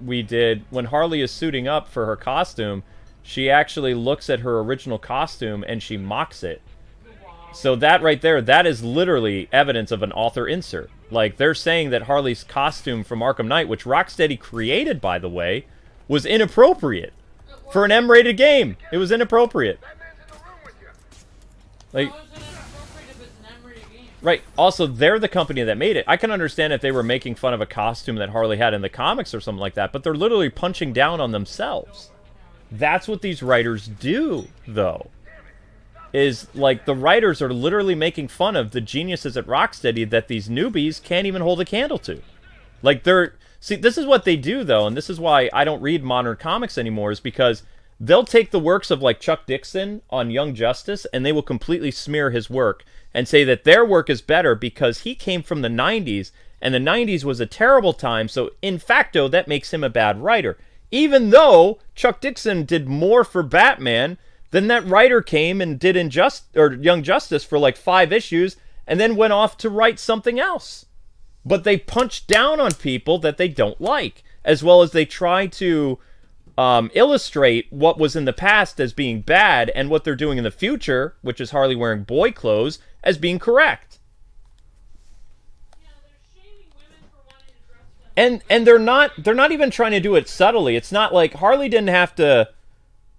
we did, when Harley is suiting up for her costume, she actually looks at her original costume and she mocks it. Wow. So that right there, that is literally evidence of an author insert. Like, they're saying that Harley's costume from Arkham Knight, which Rocksteady created, by the way, was inappropriate. For an M-rated game, it was inappropriate. That man's in the room with you. Like... How is it inappropriate if it's an M-rated game? Right. Also, they're the company that made it. I can understand if they were making fun of a costume that Harley had in the comics or something like that, but they're literally punching down on themselves. That's what these writers do, though. Is, like, the writers are literally making fun of the geniuses at Rocksteady that these newbies can't even hold a candle to. Like, they're... See, this is what they do, though, and this is why I don't read modern comics anymore, is because they'll take the works of, like, Chuck Dixon on Young Justice, and they will completely smear his work and say that their work is better because he came from the 90s, and the 90s was a terrible time, so in facto, that makes him a bad writer. Even though Chuck Dixon did more for Batman than that writer came and did Young Justice for, like, 5 issues, and then went off to write something else. But they punch down on people that they don't like, as well as they try to illustrate what was in the past as being bad and what they're doing in the future, which is Harley wearing boy clothes, as being correct. Yeah, they're shaming women for wanting to dress them. And they're not even trying to do it subtly. It's not like Harley didn't have to...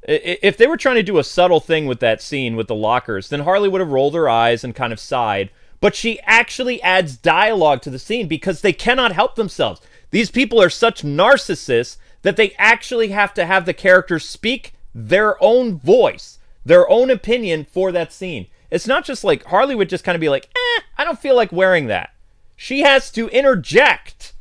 If they were trying to do a subtle thing with that scene with the lockers, then Harley would have rolled her eyes and kind of sighed. But she actually adds dialogue to the scene because they cannot help themselves. These people are such narcissists that they actually have to have the characters speak their own voice, their own opinion for that scene. It's not just like Harley would just kind of be like, I don't feel like wearing that. She has to interject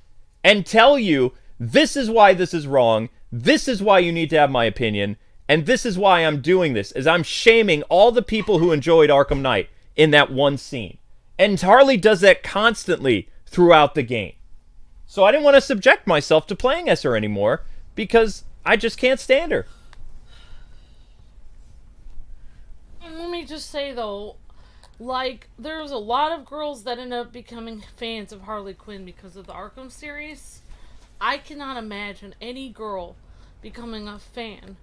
and tell you, this is why this is wrong, this is why you need to have my opinion, and this is why I'm doing this, is I'm shaming all the people who enjoyed Arkham Knight in that one scene. And Harley does that constantly throughout the game. So I didn't want to subject myself to playing as her anymore, because I just can't stand her. Let me just say, though, like, there's a lot of girls that end up becoming fans of Harley Quinn because of the Arkham series. I cannot imagine any girl becoming a fan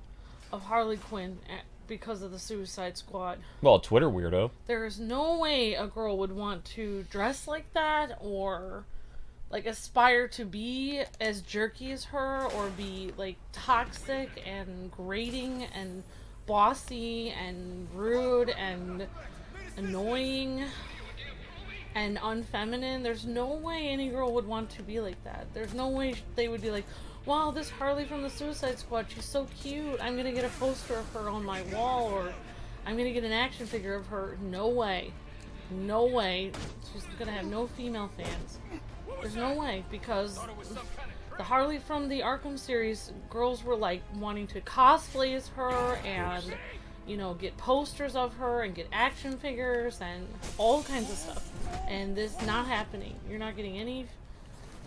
of Harley Quinn because of the Suicide Squad. Well, Twitter weirdo. There is no way a girl would want to dress like that or, like, aspire to be as jerky as her or be, like, toxic and grating and bossy and rude and annoying and unfeminine. There's no way any girl would want to be like that. There's no way they would be like, wow, this Harley from the Suicide Squad, she's so cute, I'm gonna get a poster of her on my wall, or I'm gonna get an action figure of her. No way. No way. She's gonna have no female fans. There's no way, because the Harley from the Arkham series, girls were like wanting to cosplay as her and, you know, get posters of her and get action figures and all kinds of stuff. And this not happening. You're not getting any,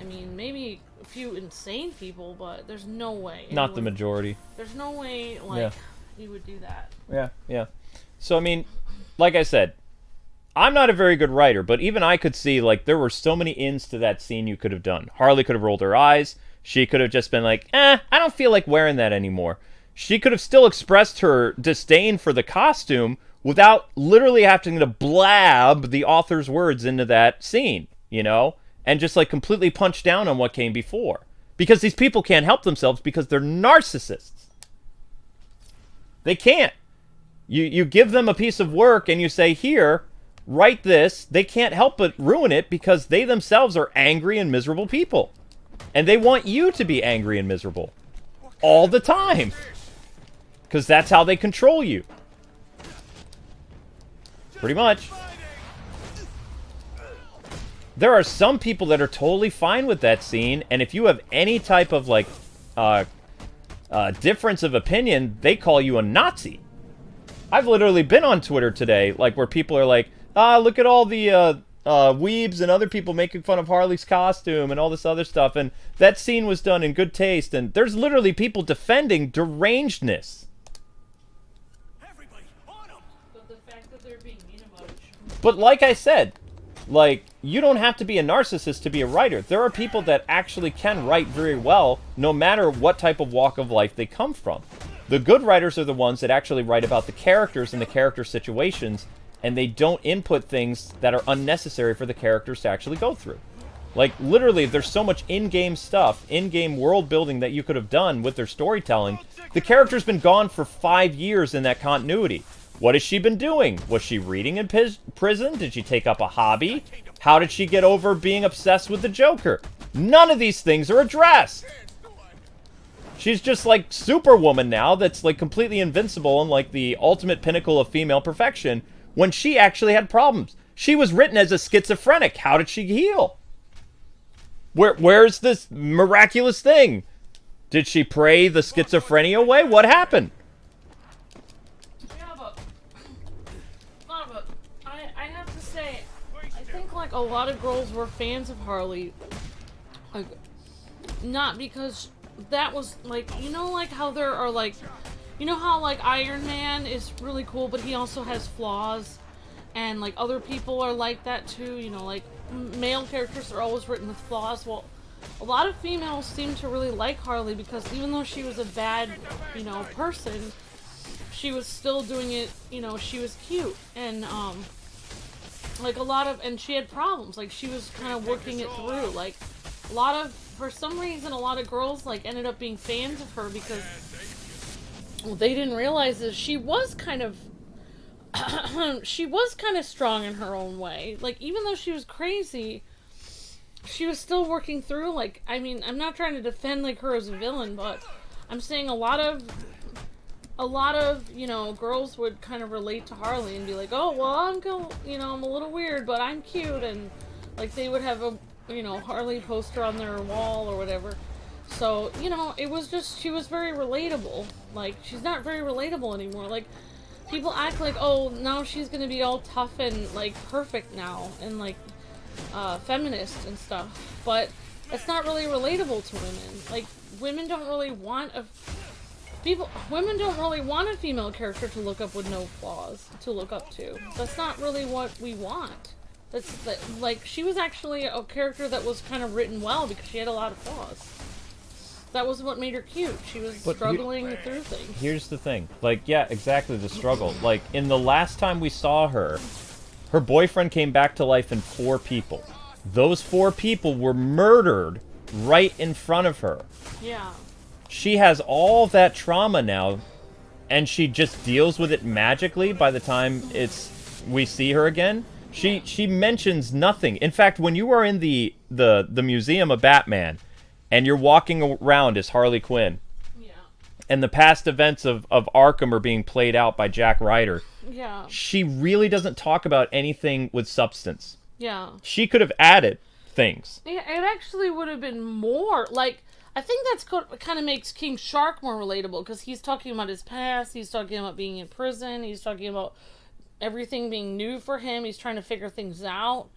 I mean, maybe a few insane people, but there's no way. Not the majority. There's no way, like, you would do that. Yeah. So, I mean, like I said, I'm not a very good writer, but even I could see, like, there were so many ins to that scene you could have done. Harley could have rolled her eyes. She could have just been like, I don't feel like wearing that anymore. She could have still expressed her disdain for the costume without literally having to blab the author's words into that scene, you know? And just, like, completely punch down on what came before. Because these people can't help themselves because they're narcissists. They can't. You give them a piece of work and you say, here, write this. They can't help but ruin it because they themselves are angry and miserable people. And they want you to be angry and miserable. All the time. Because that's how they control you. Pretty much. There are some people that are totally fine with that scene, and if you have any type of, like, difference of opinion, they call you a Nazi. I've literally been on Twitter today, like, where people are like, look at all the weebs and other people making fun of Harley's costume and all this other stuff, and that scene was done in good taste, and there's literally people defending derangedness. But the fact that they're being mean about it. But like I said, like, you don't have to be a narcissist to be a writer. There are people that actually can write very well, no matter what type of walk of life they come from. The good writers are the ones that actually write about the characters and the character situations, and they don't input things that are unnecessary for the characters to actually go through. Like, literally, there's so much in-game stuff, in-game world building that you could have done with their storytelling. The character's been gone for 5 years in that continuity. What has she been doing? Was she reading in prison? Did she take up a hobby? How did she get over being obsessed with the Joker? None of these things are addressed. She's just like Superwoman now that's like completely invincible and like the ultimate pinnacle of female perfection when she actually had problems. She was written as a schizophrenic. How did she heal? Where's this miraculous thing? Did she pray the schizophrenia away? What happened? I have to say, I think, like, a lot of girls were fans of Harley, like, not because that was, like, you know, like, how there are, like, you know how, like, Iron Man is really cool, but he also has flaws, and, like, other people are like that, too, you know, like, male characters are always written with flaws. Well, a lot of females seem to really like Harley because even though she was a bad, you know, person, she was still doing it, you know, she was cute, and, like, a lot of, and she had problems, like, she was kind of working it through, like, a lot of, for some reason, a lot of girls, like, ended up being fans of her because, well, they didn't realize that she was kind of, she was kind of strong in her own way, like, even though she was crazy, she was still working through, like, I mean, I'm not trying to defend, like, her as a villain, but I'm saying a lot of, you know, girls would kind of relate to Harley and be like, oh, well, I'm a little weird, but I'm cute, and Like, they would have a, Harley poster on their wall or whatever. So, it was just, she was very relatable. Like, she's not very relatable anymore. Like, people act like, oh, now she's gonna be all tough and, like, perfect now. And, like, feminist and stuff. But it's not really relatable to women. Like, women don't really want women don't really want a female character to look up with no flaws to look up to. That's not really what we want. Like, she was actually a character that was kind of written well because she had a lot of flaws. That was what made her cute. She was struggling through things. Here's the thing. Like, yeah, exactly, the struggle. Like, in the last time we saw her, her boyfriend came back to life in 4 people. Those 4 people were murdered right in front of her. Yeah. She has all that trauma now, and she just deals with it magically by the time we see her again. She mentions nothing. In fact, when you are in the Museum of Batman, and you're walking around as Harley Quinn, yeah, and the past events of Arkham are being played out by Jack Ryder, yeah, she really doesn't talk about anything with substance. Yeah. She could have added things. Yeah, it actually would have been more, like, I think that's what kind of makes King Shark more relatable, because he's talking about his past, he's talking about being in prison, he's talking about everything being new for him, he's trying to figure things out.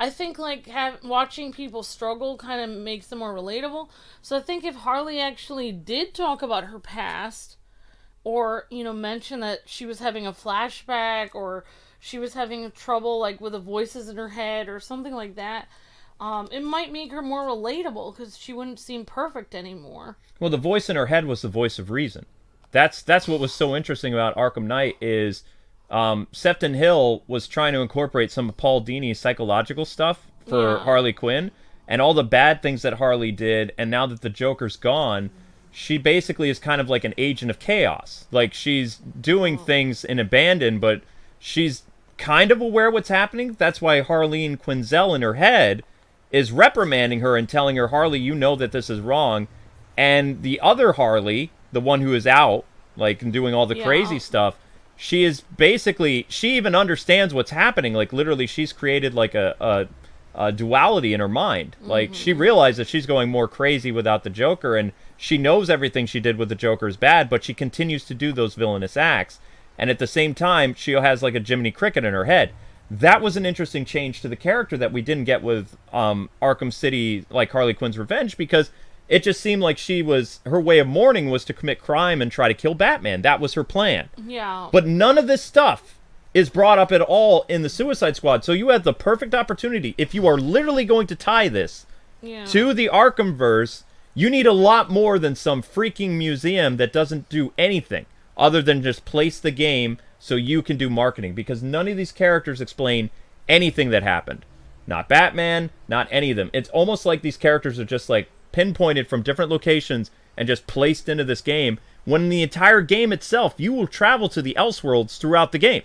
I think, like, watching people struggle kind of makes them more relatable. So I think if Harley actually did talk about her past, or, mention that she was having a flashback, or she was having trouble, like, with the voices in her head, or something like that, it might make her more relatable, because she wouldn't seem perfect anymore. Well, the voice in her head was the voice of reason. That's what was so interesting about Arkham Knight is Sefton Hill was trying to incorporate some of Paul Dini's psychological stuff for Harley Quinn, and all the bad things that Harley did, and now that the Joker's gone, she basically is kind of like an agent of chaos. Like, she's doing things in abandon, but she's kind of aware what's happening. That's why Harleen Quinzel in her head is reprimanding her and telling her, Harley, you know that this is wrong. And the other Harley, the one who is out, like, and doing all the crazy stuff, she is basically, she even understands what's happening. Like, literally, she's created, like, a duality in her mind. Like, she realized that she's going more crazy without the Joker, and she knows everything she did with the Joker is bad, but she continues to do those villainous acts. And at the same time, she has, like, a Jiminy Cricket in her head. That was an interesting change to the character that we didn't get with Arkham City, like Harley Quinn's Revenge, because it just seemed like her way of mourning was to commit crime and try to kill Batman. That was her plan. Yeah. But none of this stuff is brought up at all in the Suicide Squad. So you have the perfect opportunity. If you are literally going to tie this to the Arkhamverse, you need a lot more than some freaking museum that doesn't do anything other than just place the game so you can do marketing, because none of these characters explain anything that happened. Not Batman, not any of them. It's almost like these characters are just, like, pinpointed from different locations and just placed into this game, when in the entire game itself, you will travel to the Elseworlds throughout the game.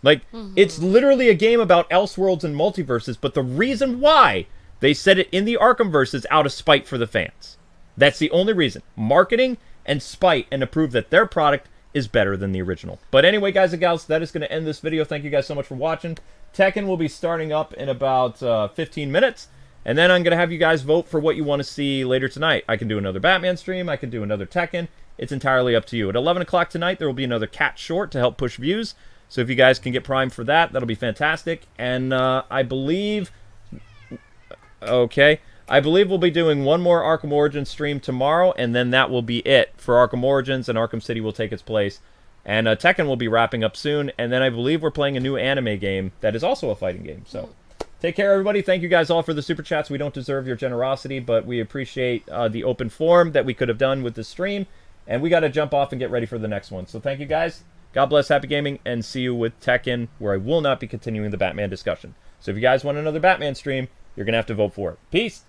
Like, it's literally a game about Elseworlds and multiverses, but the reason why they said it in the Arkhamverse is out of spite for the fans. That's the only reason. Marketing and spite, and to prove that their product is better than the original. But anyway, guys and gals, that is going to end this video. Thank you guys so much for watching. Tekken will be starting up in about 15 minutes. And then I'm going to have you guys vote for what you want to see later tonight. I can do another Batman stream. I can do another Tekken. It's entirely up to you. At 11 o'clock tonight, there will be another Cat Short to help push views. So if you guys can get primed for that, that'll be fantastic. And I believe... Okay. I believe we'll be doing one more Arkham Origins stream tomorrow, and then that will be it for Arkham Origins, and Arkham City will take its place. And Tekken will be wrapping up soon, and then I believe we're playing a new anime game that is also a fighting game. So, take care, everybody. Thank you guys all for the Super Chats. We don't deserve your generosity, but we appreciate the open forum that we could have done with this stream, and we got to jump off and get ready for the next one. So thank you guys. God bless, happy gaming, and see you with Tekken, where I will not be continuing the Batman discussion. So if you guys want another Batman stream, you're going to have to vote for it. Peace!